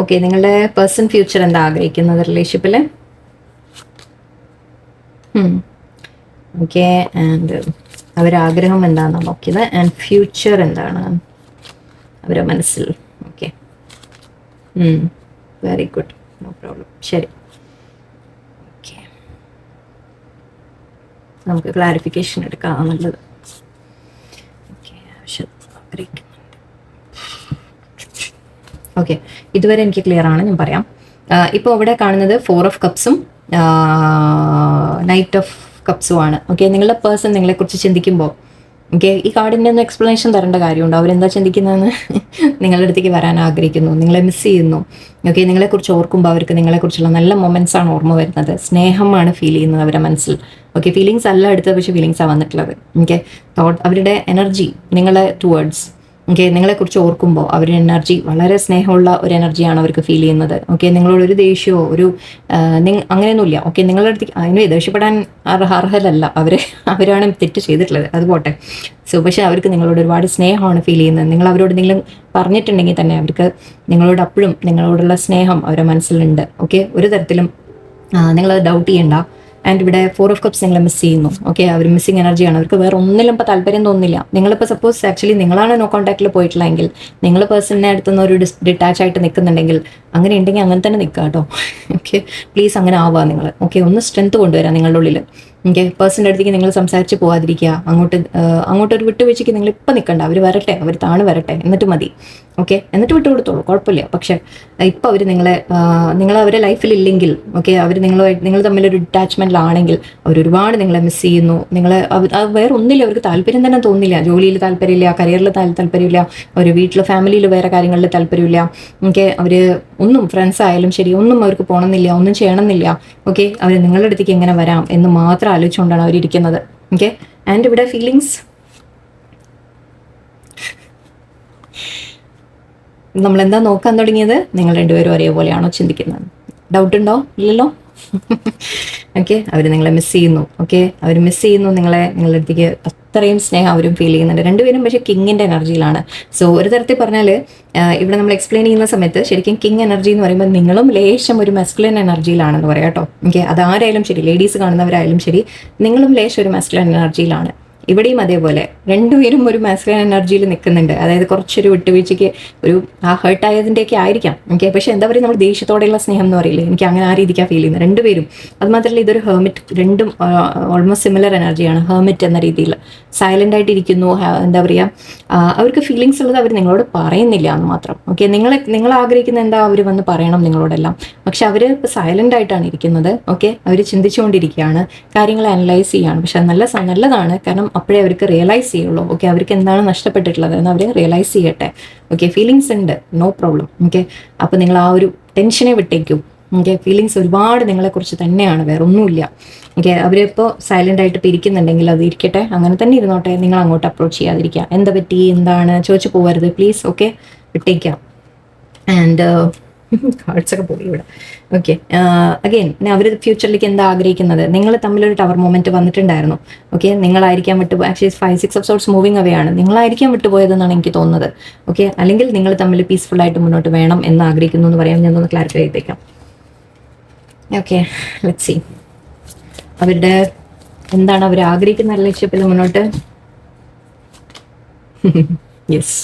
ഓക്കെ, നിങ്ങളുടെ പേഴ്സൺ ഫ്യൂച്ചർ എന്താ ആഗ്രഹിക്കുന്നത് റിലേഷൻഷിപ്പിൽ? ഓക്കെ, ആൻഡ് അവരാഗ്രഹം എന്താണെന്നാണ് നോക്കിയത്, ആൻഡ് ഫ്യൂച്ചർ എന്താണ് അവരുടെ മനസ്സിൽ? Okay, very good, no problem. ശരി, ഓക്കെ, നമുക്ക് ക്ലാരിഫിക്കേഷൻ എടുക്കാം നല്ലത്. ഓക്കെ, ആഗ്രഹിക്കുന്നുണ്ട്. ഓക്കെ, ഇതുവരെ എനിക്ക് ക്ലിയർ ആണ്, ഞാൻ പറയാം. ഇപ്പോൾ ഇവിടെ കാണുന്നത് 4 ഓഫ് കപ്സും നൈറ്റ് ഓഫ് കപ്സും ആണ്. ഓക്കെ, നിങ്ങളുടെ പേഴ്സൺ നിങ്ങളെക്കുറിച്ച് ചിന്തിക്കുമ്പോൾ, ഓക്കെ, ഈ കാർഡിൻ്റെ ഒന്ന് എക്സ്പ്ലനേഷൻ തരേണ്ട കാര്യമുണ്ട്. അവരെന്താ ചിന്തിക്കുന്നതെന്ന്. നിങ്ങളുടെ അടുത്തേക്ക് വരാൻ ആഗ്രഹിക്കുന്നു, നിങ്ങളെ മിസ് ചെയ്യുന്നു. ഓക്കെ, നിങ്ങളെക്കുറിച്ച് ഓർക്കുമ്പോൾ അവർക്ക് നിങ്ങളെക്കുറിച്ചുള്ള നല്ല മൊമെൻറ്റ്സ് ആണ് ഓർമ്മ വരുന്നത്, സ്നേഹമാണ് ഫീൽ ചെയ്യുന്നത് അവരുടെ മനസ്സിൽ. ഓക്കെ, ഫീലിങ്സ് അല്ല അടുത്തത്, പക്ഷേ ഫീലിങ്സാണ് വന്നിട്ടുള്ളത്. ഓക്കെ, അവരുടെ എനർജി നിങ്ങളെ ടുവേർഡ്സ്, ഓക്കെ, നിങ്ങളെക്കുറിച്ച് ഓർക്കുമ്പോൾ അവരുടെ എനർജി വളരെ സ്നേഹമുള്ള ഒരു എനർജിയാണ് അവർക്ക് ഫീൽ ചെയ്യുന്നത്. ഓക്കെ, നിങ്ങളോടൊരു ദേഷ്യമോ അങ്ങനെയൊന്നുമില്ല. ഓക്കെ, നിങ്ങളുടെ അടുത്ത് അതിന് ദേഷ്യപ്പെടാൻ അർഹരല്ല അവരാണ് തെറ്റ് ചെയ്തിട്ടുള്ളത്, അത് പോട്ടെ. സോ പക്ഷേ അവർക്ക് നിങ്ങളോട് ഒരുപാട് സ്നേഹമാണ് ഫീൽ ചെയ്യുന്നത്. നിങ്ങൾ അവരോട് എന്തെങ്കിലും പറഞ്ഞിട്ടുണ്ടെങ്കിൽ തന്നെ അവർക്ക് നിങ്ങളോട് അപ്പോഴും നിങ്ങളോടുള്ള സ്നേഹം അവരുടെ മനസ്സിലുണ്ട്. ഓക്കെ, ഒരു തരത്തിലും നിങ്ങളത് ഡൗട്ട് ചെയ്യണ്ട. ആൻഡ് ഇവിടെ 4 ഓഫ് കപ്സ് നിങ്ങളെ മിസ് ചെയ്യുന്നു. ഓക്കെ, അവർ മിസ്സിങ് എനർജിയാണ്, അവർക്ക് വേറെ ഒന്നിലും ഇപ്പോൾ താല്പര്യം തോന്നുന്നില്ല. നിങ്ങളിപ്പോൾ സപ്പോസ് ആക്ച്വലി നിങ്ങളാണ് നോ കോൺടാക്റ്റിൽ പോയിട്ടുള്ളതെങ്കിൽ, നിങ്ങൾ പേഴ്സണിനെ അടുത്തുനിന്ന് ഒരു ഡിറ്റാച്ച് ആയിട്ട് നിൽക്കുന്നുണ്ടെങ്കിൽ, അങ്ങനെ ഉണ്ടെങ്കിൽ അങ്ങനെ തന്നെ നിൽക്കുക കേട്ടോ. ഓക്കെ, പ്ലീസ് അങ്ങനെ ആവുക നിങ്ങൾ. ഓക്കെ, ഒന്ന് സ്ട്രെങ്ത് കൊണ്ടുവരാം നിങ്ങളുടെ ഉള്ളിൽ. ഓക്കെ, പേഴ്സണിൻ്റെ അടുത്തേക്ക് നിങ്ങൾ സംസാരിച്ച് പോകാതിരിക്കുക. അങ്ങോട്ടൊരു വിട്ടുവീഴ്ചയ്ക്ക് നിങ്ങൾ ഇപ്പം നിൽക്കണ്ട, അവർ വരട്ടെ, അവർ താണു വരട്ടെ, എന്നിട്ട് മതി. ഓക്കെ, എന്നിട്ട് വിട്ടു കൊടുത്തോളൂ, കുഴപ്പമില്ല. പക്ഷേ ഇപ്പോൾ അവർ നിങ്ങൾ അവരെ ലൈഫിലില്ലെങ്കിൽ, ഓക്കെ, അവർ നിങ്ങൾ തമ്മിലൊരു ഡിറ്റാച്ച്മെൻറ്റിലാണെങ്കിൽ ഒരുപാട് നിങ്ങളെ മിസ് ചെയ്യുന്നു. വേറെ ഒന്നില്ല, അവർക്ക് താല്പര്യം തന്നെ തോന്നില്ല. ജോലിയിൽ താല്പര്യമില്ല, കരിയറിൽ താല്പര്യമില്ല, അവർ വീട്ടിൽ ഫാമിലിയിൽ വേറെ കാര്യങ്ങളിൽ താല്പര്യമില്ല. ഓക്കെ, അവർ ഒന്നും ഫ്രണ്ട്സ് ആയാലും ശരി, ഒന്നും അവർക്ക് പോകണമെന്നില്ല, ഒന്നും ചെയ്യണമെന്നില്ല. ഓക്കെ, അവർ നിങ്ങളുടെ അടുത്തേക്ക് എങ്ങനെ വരാം എന്ന് മാത്രം ആലോചിച്ചുകൊണ്ടാണ് അവരിയ്ക്കുന്നത്. ഓക്കെ, ആൻഡ് ഇവിടെ ഫീലിങ്സ് നമ്മളെന്താ നോക്കാൻ തുടങ്ങിയത്, നിങ്ങൾ രണ്ടുപേരും ഒരേപോലെയാണോ ചിന്തിക്കുന്നത്? ഡൗട്ട് ഉണ്ടോ? ഇല്ലല്ലോ. ഓക്കെ, അവർ നിങ്ങളെ മിസ് ചെയ്യുന്നു. ഓക്കെ, അവർ മിസ് ചെയ്യുന്നു നിങ്ങളുടെ അടുത്തേക്ക് അത്രയും സ്നേഹം അവരും ഫീൽ ചെയ്യുന്നുണ്ട്. രണ്ടുപേരും പക്ഷേ കിങ്ങിൻ്റെ എനർജിയിലാണ്. സോ ഒരു തരത്തിൽ പറഞ്ഞാൽ ഇവിടെ നമ്മൾ എക്സ്പ്ലെയിൻ ചെയ്യുന്ന സമയത്ത് ശരിക്കും കിങ് എനർജി എന്ന് പറയുമ്പോൾ നിങ്ങളും ലേശം ഒരു മസ്കുലിൻ എനർജിയിലാണെന്ന് പറയാം കേട്ടോ. ഓക്കെ, അതാരായാലും ശരി, ലേഡീസ് കാണുന്നവരായാലും ശരി, നിങ്ങളും ലേശം ഒരു മസ്കുലിൻ എനർജിയിലാണ്. ഇവിടെയും അതേപോലെ രണ്ടുപേരും ഒരു മാസ്കുലിൻ എനർജിയിൽ നിൽക്കുന്നുണ്ട്. അതായത് കുറച്ചൊരു വിട്ടുവീഴ്ചയ്ക്ക് ഒരു ഹേർട്ടായതിൻ്റെയൊക്കെ ആയിരിക്കാം. ഓക്കെ, പക്ഷേ എന്താ പറയുക, നമ്മൾ ദേഷ്യത്തോടെയുള്ള സ്നേഹം എന്ന് പറയില്ലേ, എനിക്ക് അങ്ങനെ ആ രീതിക്കാണ് ഫീൽ ചെയ്യുന്നത് രണ്ടുപേരും. അത് മാത്രമല്ല ഇതൊരു ഹെർമിറ്റ്, രണ്ടും ഓൾമോസ്റ്റ് സിമിലർ എനർജിയാണ്. ഹെർമിറ്റ് എന്ന രീതിയിൽ സൈലൻ്റ് ആയിട്ടിരിക്കുന്നു. എന്താ പറയുക, അവർക്ക് ഫീലിങ്സ് ഉള്ളത് അവർ നിങ്ങളോട് പറയുന്നില്ല എന്ന് മാത്രം. ഓക്കെ, നിങ്ങൾ ആഗ്രഹിക്കുന്ന എന്താ അവർ വന്ന് പറയണം നിങ്ങളോടെല്ലാം. പക്ഷെ അവർ ഇപ്പോൾ സൈലൻ്റ് ആയിട്ടാണ് ഇരിക്കുന്നത്. ഓക്കെ, അവർ ചിന്തിച്ചുകൊണ്ടിരിക്കുകയാണ്, കാര്യങ്ങൾ അനലൈസ് ചെയ്യുകയാണ്. പക്ഷെ അത് നല്ലതാണ്, കാരണം അപ്പോഴേ അവർക്ക് റിയലൈസ് ചെയ്യുള്ളൂ. ഓക്കെ, അവർക്ക് എന്താണ് നഷ്ടപ്പെട്ടിട്ടുള്ളത് എന്ന് അവർ റിയലൈസ് ചെയ്യട്ടെ. ഓക്കെ, ഫീലിങ്സ് ഉണ്ട്, നോ പ്രോബ്ലം. ഓക്കെ, അപ്പോൾ നിങ്ങൾ ആ ഒരു ടെൻഷനെ വിട്ടേക്കും. ഓക്കെ, ഫീലിങ്സ് ഒരുപാട് നിങ്ങളെക്കുറിച്ച് തന്നെയാണ്, വേറെ ഒന്നുമില്ല. ഓക്കെ, അവരിപ്പോൾ സൈലൻ്റ് ആയിട്ട് ഇപ്പോൾ ഇരിക്കുന്നുണ്ടെങ്കിൽ അത് ഇരിക്കട്ടെ, അങ്ങനെ തന്നെ ഇരുന്നോട്ടെ. നിങ്ങൾ അങ്ങോട്ട് അപ്രോച്ച് ചെയ്യാതിരിക്കുക. എന്താ പറ്റി, എന്താണ് ചോദിച്ചു പോകരുത് പ്ലീസ്. ഓക്കെ, വിട്ടേക്കാം. ആൻഡ് കാർഡ്സ് ഒക്കെ പോയി ഇവിടെ. ഓക്കെ, അഗെയിൻ അവർ ഫ്യൂച്ചറിലേക്ക് എന്താ ആഗ്രഹിക്കുന്നത്? നിങ്ങൾ തമ്മിലൊരു ടവർ മൊമെന്റ് വന്നിട്ടുണ്ടായിരുന്നു. ഓക്കെ, നിങ്ങളായിരിക്കാം വിട്ടുപോയി. Actually 5-6 of sorts moving away ആണ്. നിങ്ങളായിരിക്കാം വിട്ടുപോയതെന്നാണ് എനിക്ക് തോന്നുന്നത്. ഓക്കെ, അല്ലെങ്കിൽ നിങ്ങൾ തമ്മിൽ പീസ്ഫുൾ ആയിട്ട് മുന്നോട്ട് വേണം എന്ന് ആഗ്രഹിക്കുന്നു എന്ന് പറയാൻ ഞാൻ ഒന്ന് ക്ലാരിഫൈ ചെയ്തേക്കാം. ഓക്കെ, ലെറ്റ്സ് സീ അവരുടെ എന്താണ് അവർ ആഗ്രഹിക്കുന്ന റിലേഷൻഷിപ്പിൽ മുന്നോട്ട്. യെസ്,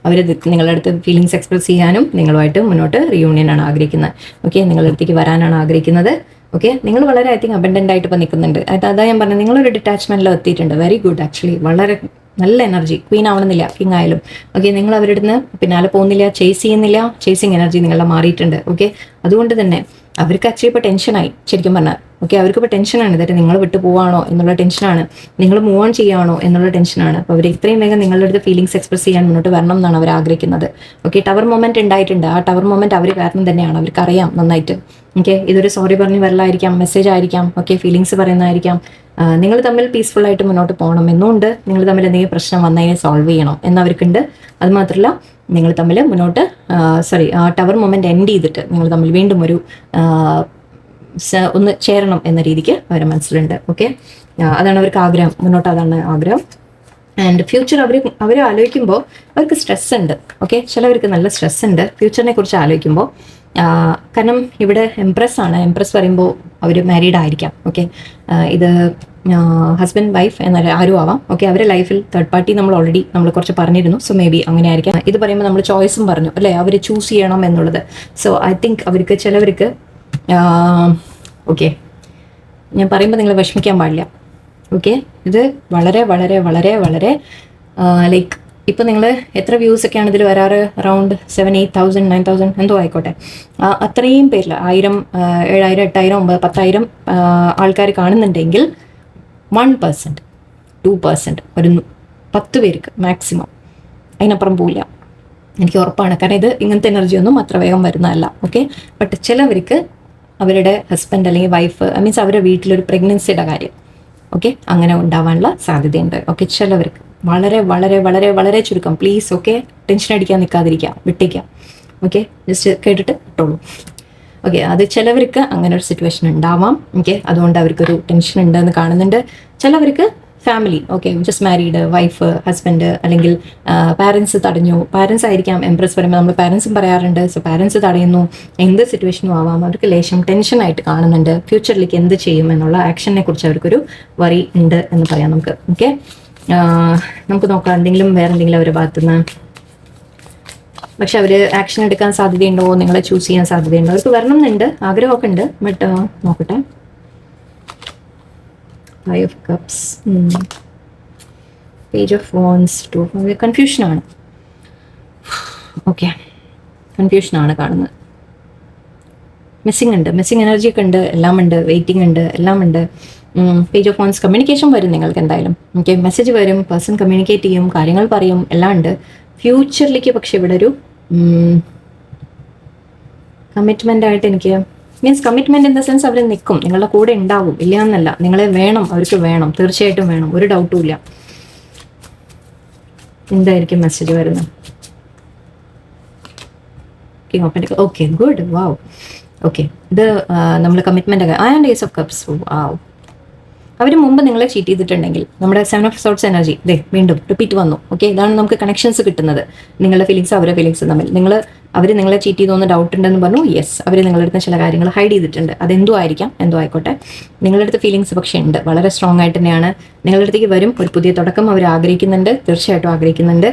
അവർ നിങ്ങളുടെ അടുത്ത് ഫീലിങ്സ് എക്സ്പ്രസ് ചെയ്യാനും നിങ്ങളുമായിട്ട് മുന്നോട്ട് റിയൂണിയൻ ആണ് ആഗ്രഹിക്കുന്നത്. ഓക്കെ, നിങ്ങളുടെ അടുത്തേക്ക് വരാനാണ് ആഗ്രഹിക്കുന്നത്. ഓക്കെ, നിങ്ങൾ വളരെ ഐ തിങ്ക് അബൻഡൻ്റ് ആയിട്ട് ഇപ്പോൾ നിൽക്കുന്നുണ്ട്. അതാ ഞാൻ പറഞ്ഞത്, നിങ്ങളൊരു ഡിറ്റാച്ച്മെൻറ്റിൽ എത്തിയിട്ടുണ്ട്. Very good. ആക്ച്വലി വളരെ നല്ല എനർജി. ക്വീൻ ആവണമെന്നില്ല, കിങ് ആയാലും. ഓക്കെ, നിങ്ങൾ അവരുടെ നിന്ന് പിന്നാലെ പോകുന്നില്ല, ചേസ് ചെയ്യുന്നില്ല. ചേസിങ് എനർജി നിങ്ങളുടെ മാറിയിട്ടുണ്ട്. ഓക്കെ, അതുകൊണ്ട് തന്നെ അവർക്ക് ആക്ച്വലി ഇപ്പോൾ ടെൻഷനായി ശരിക്കും പറഞ്ഞാൽ. ഓക്കെ, അവർക്ക് ഇപ്പോൾ ടെൻഷനാണ്. ഇതായിട്ട് നിങ്ങൾ വിട്ടു പോവാണോ എന്നുള്ള ടെൻഷനാണ്, നിങ്ങൾ മൂവ് ഓൺ ചെയ്യുകയാണോ എന്നുള്ള ടെൻഷനാണ്. അപ്പോൾ അവർ ഇത്രയും വേഗം നിങ്ങളുടെ അടുത്ത് ഫീലിങ്സ് എക്സ്പ്രസ് ചെയ്യാൻ മുന്നോട്ട് വരണം എന്നാണ് അവർ ആഗ്രഹിക്കുന്നത്. ഓക്കെ, ടവർ മൊമെന്റ് ഉണ്ടായിട്ടുണ്ട്. ആ ടവർ മൊമെന്റ് അവർ കാരണം തന്നെയാണ്, അവർക്കറിയാം നന്നായിട്ട്. ഓക്കെ, ഇതൊരു സോറി പറഞ്ഞ് വരലായിരിക്കാം, മെസ്സേജ് ആയിരിക്കാം. ഓക്കെ, ഫീലിങ്സ് പറയുന്നതായിരിക്കാം. നിങ്ങൾ തമ്മിൽ പീസ്ഫുൾ ആയിട്ട് മുന്നോട്ട് പോകണം എന്നുണ്ട്. നിങ്ങൾ തമ്മിൽ എന്തെങ്കിലും പ്രശ്നം വന്നതിനെ സോൾവ് ചെയ്യണം എന്നവർക്കുണ്ട്. അത് മാത്രമല്ല, നിങ്ങൾ തമ്മിൽ മുന്നോട്ട് ആ ടവർ മൊമെന്റ് എൻഡ് ചെയ്തിട്ട് നിങ്ങൾ തമ്മിൽ വീണ്ടും ഒരു ഒന്ന് ചേരണം എന്ന രീതിക്ക് അവരുടെ മനസ്സിലുണ്ട്. ഓക്കെ, അതാണ് അവർക്ക് ആഗ്രഹം. മുന്നോട്ട് അതാണ് ആഗ്രഹം. ആൻഡ് ഫ്യൂച്ചർ അവർ ആലോചിക്കുമ്പോൾ അവർക്ക് സ്ട്രെസ് ഉണ്ട്. ഓക്കെ, ചിലവർക്ക് നല്ല സ്ട്രെസ് ഉണ്ട് ഫ്യൂച്ചറിനെ കുറിച്ച് ആലോചിക്കുമ്പോൾ. കാരണം ഇവിടെ എംപ്രസ് ആണ്. എംപ്രസ് പറയുമ്പോൾ അവർ മാരീഡ് ആയിരിക്കാം. ഓക്കെ, ഇത് ഹസ്ബൻഡ് വൈഫ് എന്ന ആരും ആവാം. ഓക്കെ, അവരുടെ ലൈഫിൽ തേർഡ് പാർട്ടി നമ്മൾ കുറച്ച് പറഞ്ഞിരുന്നു. സോ മേ ബി അങ്ങനെ ആയിരിക്കാം. ഇത് പറയുമ്പോൾ നമ്മൾ ചോയ്സും പറഞ്ഞു അല്ലേ, അവർ ചൂസ് ചെയ്യണം എന്നുള്ളത്. സോ ഐ തിങ്ക് അവർക്ക് ചിലവർക്ക് ഓക്കെ, ഞാൻ പറയുമ്പോൾ നിങ്ങൾ വിഷമിക്കാൻ പാടില്ല. ഓക്കെ, ഇത് വളരെ വളരെ വളരെ വളരെ ലൈക്ക് ഇപ്പം നിങ്ങൾ എത്ര വ്യൂസ് ഒക്കെയാണ് ഇതിൽ വരാറ്? അറൗണ്ട് 7,000-8,000 9,000 എന്തോ ആയിക്കോട്ടെ, അത്രയും പേരിൽ 1000 7,000 8,000 9,000 10,000 ആൾക്കാർ കാണുന്നുണ്ടെങ്കിൽ 1% 2% ഒരു 10 പേർക്ക് മാക്സിമം, അതിനപ്പുറം പോവില്ല. എനിക്ക് ഉറപ്പാണ്. കാരണം ഇത് ഇങ്ങനത്തെ എനർജിയൊന്നും അത്ര വേഗം വരുന്നതല്ല. ഓക്കെ, ബട്ട് ചിലവർക്ക് അവരുടെ ഹസ്ബൻഡ് അല്ലെങ്കിൽ വൈഫ് മീൻസ് അവരുടെ വീട്ടിലൊരു പ്രഗ്നൻസിയുടെ കാര്യം ഓക്കെ അങ്ങനെ ഉണ്ടാവാനുള്ള സാധ്യതയുണ്ട്. ഓക്കെ, ചിലവർക്ക് വളരെ വളരെ വളരെ വളരെ ചുരുക്കം. പ്ലീസ് ഓക്കെ, ടെൻഷൻ അടിക്കാൻ നിൽക്കാതിരിക്കുക, വിട്ടേക്കാം. ഓക്കെ, ജസ്റ്റ് കേട്ടിട്ട് ഇട്ടോളൂ. ഓക്കെ, അത് ചിലവർക്ക് അങ്ങനെ ഒരു സിറ്റുവേഷൻ ഉണ്ടാവാം. ഓക്കെ, അതുകൊണ്ട് അവർക്കൊരു ടെൻഷൻ ഉണ്ടെന്ന് കാണുന്നുണ്ട്. ചിലവർക്ക് family okay, just married wife husband അല്ലെങ്കിൽ പാരൻസ് തടഞ്ഞു. പാരൻസ് ആയിരിക്കാം എംപ്രസ് പറയുമ്പോൾ നമ്മൾ പാരൻസും പറയാറുണ്ട്. സോ പാരൻസ് തടയുന്നു, എന്ത് സിറ്റുവേഷനും ആവാം. അവർക്ക് ലേശം ടെൻഷനായിട്ട് കാണുന്നുണ്ട്. ഫ്യൂച്ചറിലേക്ക് എന്ത് ചെയ്യും എന്നുള്ള ആക്ഷനെ കുറിച്ച് അവർക്കൊരു വറി ഉണ്ട് എന്ന് പറയാം നമുക്ക്. ഓക്കെ, നമുക്ക് നോക്കാം വേറെ എന്തെങ്കിലും അവരുടെ ഭാഗത്തുനിന്ന്. പക്ഷെ അവർ ആക്ഷൻ എടുക്കാൻ സാധ്യതയുണ്ടോ, നിങ്ങളെ ചൂസ് ചെയ്യാൻ സാധ്യതയുണ്ടോ? അവർക്ക് വരണം എന്നുണ്ട്, ആഗ്രഹമൊക്കെ ഉണ്ട്. ബട്ട് നോക്കട്ടെ. 5 of Cups, Page of Wands, 2 കൺഫ്യൂഷനാണ്. Okay, കൺഫ്യൂഷനാണ് കാണുന്നത്. മിസ്സിംഗ് ഉണ്ട്, മിസ്സിംഗ് എനർജി ഒക്കെ ഉണ്ട്, എല്ലാം ഉണ്ട്, വെയിറ്റിംഗ് ഉണ്ട്, എല്ലാം ഉണ്ട്. പേജ് ഓഫ് വാൻസ് കമ്മ്യൂണിക്കേഷൻ വരും നിങ്ങൾക്ക് എന്തായാലും. ഓക്കെ, മെസ്സേജ് വരും, പേഴ്സൺ കമ്മ്യൂണിക്കേറ്റ് ചെയ്യും, കാര്യങ്ങൾ പറയും, എല്ലാം ഉണ്ട്. ഫ്യൂച്ചറിലേക്ക് പക്ഷെ ഇവിടെ ഒരു കമ്മിറ്റ്മെൻ്റ് ആയിട്ട് എനിക്ക് means commitment in the sense അവർ നിൽക്കും, നിങ്ങളുടെ കൂടെ ഉണ്ടാവും, ഇല്ല എന്നല്ല. നിങ്ങളെ വേണം, അവർക്ക് വേണം, തീർച്ചയായിട്ടും വേണം, ഒരു ഡൗട്ടും ഇല്ല. എന്തായിരിക്കും മെസ്സേജ് വരുന്നത്? King of pentacles. Okay, good, wow. Okay, ഇത് നമ്മൾ commitment and ace of cups. Wow, അവർ മുമ്പ് നിങ്ങളെ ചീറ്റ് ചെയ്തിട്ടുണ്ടെങ്കിൽ നമ്മുടെ 7 of Swords എനർജി വീണ്ടും റിപ്പീറ്റ് വന്നു. ഓക്കെ, ഇതാണ് നമുക്ക് കണക്ഷൻസ് കിട്ടുന്നത്. നിങ്ങളുടെ ഫീലിങ്സ് അവരുടെ ഫീലിങ്സ് തമ്മിൽ. അവർ നിങ്ങളെ ചീറ്റ് ചെയ്തോന്ന് ഡൗട്ട് ഉണ്ടെന്ന് പറഞ്ഞു. യെസ്, അവർ നിങ്ങളുടെ അടുത്ത് ചില കാര്യങ്ങൾ ഹൈഡ് ചെയ്തിട്ടുണ്ട്. അതെന്തോ ആയിരിക്കാം, എന്തോ ആയിക്കോട്ടെ. നിങ്ങളുടെ അടുത്ത് ഫീലിങ്സ് പക്ഷേ ഉണ്ട്, വളരെ സ്ട്രോങ് ആയിട്ട് തന്നെയാണ്. നിങ്ങളുടെ അടുത്തേക്ക് വരും, ഒരു പുതിയ തുടക്കം അവർ ആഗ്രഹിക്കുന്നുണ്ട്, തീർച്ചയായിട്ടും ആഗ്രഹിക്കുന്നുണ്ട്.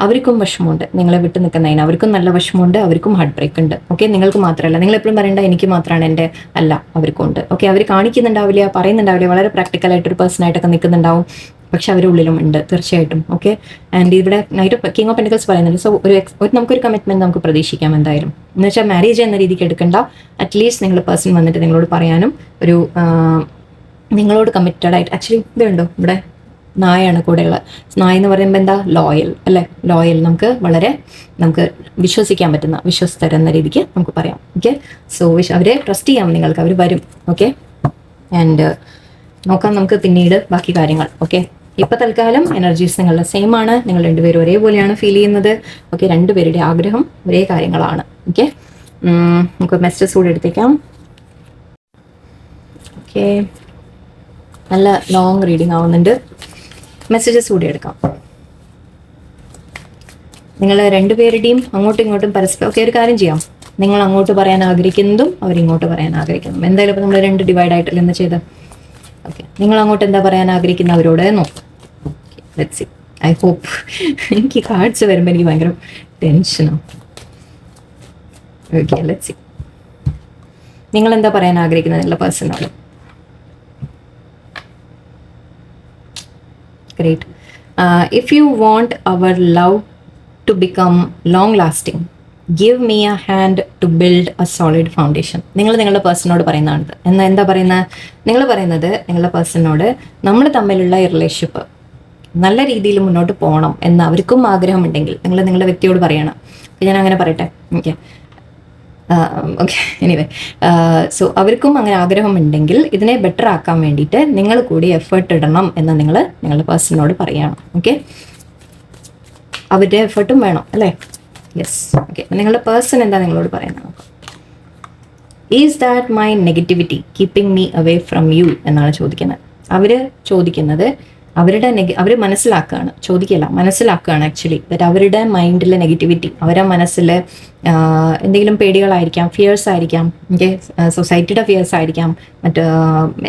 അവർക്കും വിഷമമുണ്ട് നിങ്ങളെ വിട്ട് നിൽക്കുന്നതിന്, അവർക്കും നല്ല വിഷമമുണ്ട്, അവർക്കും ഹാർട്ട് ബ്രേക്ക് ഉണ്ട്. ഓക്കെ, നിങ്ങൾക്ക് മാത്രമല്ല, നിങ്ങൾ എപ്പോഴും പറയേണ്ട എനിക്ക് മാത്രമാണ് എൻ്റെ അല്ല, അവർക്കും ഉണ്ട്. ഓക്കെ, അവർ കാണിക്കുന്നുണ്ടാവില്ല, പറയുന്നുണ്ടാവില്ല, വളരെ പ്രാക്ടിക്കലായിട്ടൊരു പേഴ്സണായിട്ടൊക്കെ നിൽക്കുന്നുണ്ടാവും. പക്ഷെ അവരുടെ ഉള്ളിലും ഉണ്ട് തീർച്ചയായിട്ടും. ഓക്കെ, ആൻഡ് ഇവിടെ നൈറ്റ് കിങ് ഓഫ് പെന്റക്കിൾസ് പറയുന്നുണ്ട്. സോ നമുക്കൊരു കമ്മിറ്റ്മെന്റ് നമുക്ക് പ്രതീക്ഷിക്കാം എന്തായാലും. എന്ന് വെച്ചാൽ മാരേജ് എന്ന രീതിക്ക് എടുക്കണ്ട, അറ്റ്ലീസ്റ്റ് നിങ്ങൾ പേഴ്സൺ വന്നിട്ട് നിങ്ങളോട് പറയാനും ഒരു നിങ്ങളോട് കമ്മിറ്റഡ് ആയിട്ട്. ആക്ച്വലി ഇതുണ്ടോ ഇവിടെ നായാണ് കൂടെയുള്ള. നായ എന്ന് പറയുമ്പോൾ എന്താ, ലോയൽ അല്ലേ? ലോയൽ, നമുക്ക് വിശ്വസിക്കാൻ പറ്റുന്ന, വിശ്വസ്തർ എന്ന രീതിക്ക് നമുക്ക് പറയാം. ഓക്കെ, സോ അവരെ ട്രസ്റ്റ് ചെയ്യാം നിങ്ങൾക്ക്, അവർ വരും. ഓക്കെ, ആൻഡ് നോക്കാം നമുക്ക് പിന്നീട് ബാക്കി കാര്യങ്ങൾ. ഓക്കെ, ഇപ്പൊ തൽക്കാലം എനർജീസ് നിങ്ങളുടെ സെയിം ആണ്. നിങ്ങൾ രണ്ടുപേരും ഒരേപോലെയാണ് ഫീൽ ചെയ്യുന്നത്. ഓക്കെ, രണ്ടുപേരുടെ ആഗ്രഹം ഒരേ കാര്യങ്ങളാണ്. ഓക്കെ, നമുക്ക് മെസ്സേജസ് കൂടെ എടുത്തേക്കാം. ഓക്കെ, നല്ല ലോങ് റീഡിങ് ആവുന്നുണ്ട്. മെസ്സേജസ് കൂടി എടുക്കാം. നിങ്ങൾ രണ്ടുപേരുടെയും അങ്ങോട്ടും ഇങ്ങോട്ടും പരസ്പരം ഒരു കാര്യം ചെയ്യാം. നിങ്ങൾ അങ്ങോട്ട് പറയാൻ ആഗ്രഹിക്കുന്നതും അവരിങ്ങോട്ട് പറയാൻ ആഗ്രഹിക്കുന്നതും എന്തായാലും ഇപ്പോൾ നമ്മൾ രണ്ട് ഡിവൈഡ് ആയിട്ടല്ലേ എന്ന് ചെയ്ത്. ഓക്കെ, നിങ്ങൾ അങ്ങോട്ട് എന്താ പറയാൻ ആഗ്രഹിക്കുന്നവരോട് നോക്കാം. Let's see. I hope. എനിക്ക് കാർഡ്സ് വരുമ്പോൾ എനിക്ക് ഭയങ്കര ടെൻഷനാണ്. Okay, let's see. നിങ്ങൾ എന്താ പറയാൻ ആഗ്രഹിക്കുന്നത് നിങ്ങളുടെ പേഴ്സണോട്? Great. If you want our love to become long lasting, give me a hand to build a solid foundation. നിങ്ങൾ നിങ്ങളുടെ പേഴ്സണോട് പറയുന്നതാണ്. എന്താ പറയുന്നത്? നിങ്ങൾ പറയുന്നത് നിങ്ങളുടെ പേഴ്സണോട് നമ്മൾ തമ്മിലുള്ള ഈ റിലേഷൻഷിപ്പ് നല്ല രീതിയിൽ മുന്നോട്ട് പോകണം എന്ന് അവർക്കും ആഗ്രഹമുണ്ടെങ്കിൽ നിങ്ങൾ നിങ്ങളുടെ വ്യക്തിയോട് പറയണം. ഞാൻ അങ്ങനെ പറയട്ടെ. ഓക്കെ ഓക്കെ എനിവേ, സോ അവർക്കും അങ്ങനെ ആഗ്രഹമുണ്ടെങ്കിൽ ഇതിനെ ബെറ്റർ ആക്കാൻ വേണ്ടിയിട്ട് നിങ്ങൾ കൂടി എഫേർട്ട് ഇടണം എന്ന് നിങ്ങൾ നിങ്ങളുടെ പേഴ്സണോട് പറയണം. ഓക്കെ, അവരുടെ എഫേർട്ടും വേണം അല്ലേ? യെസ്. ഓക്കെ, നിങ്ങളുടെ പേഴ്സൺ എന്താ നിങ്ങളോട് പറയുന്നത്? Is that my negativity keeping me away from you എന്നാണ് ചോദിക്കുന്നത്. അവർ ചോദിക്കുന്നത് അവർ മനസ്സിലാക്കുകയാണ്, ചോദിക്കല്ല, മനസ്സിലാക്കുകയാണ് ആക്ച്വലി. ദറ്റ് അവരുടെ മൈൻഡിലെ നെഗറ്റിവിറ്റി, അവരുടെ മനസ്സിൽ എന്തെങ്കിലും പേടികളായിരിക്കാം, ഫിയേഴ്സ് ആയിരിക്കാം, ഓക്കെ, സൊസൈറ്റിയുടെ ഫിയേഴ്സ് ആയിരിക്കാം, മറ്റ്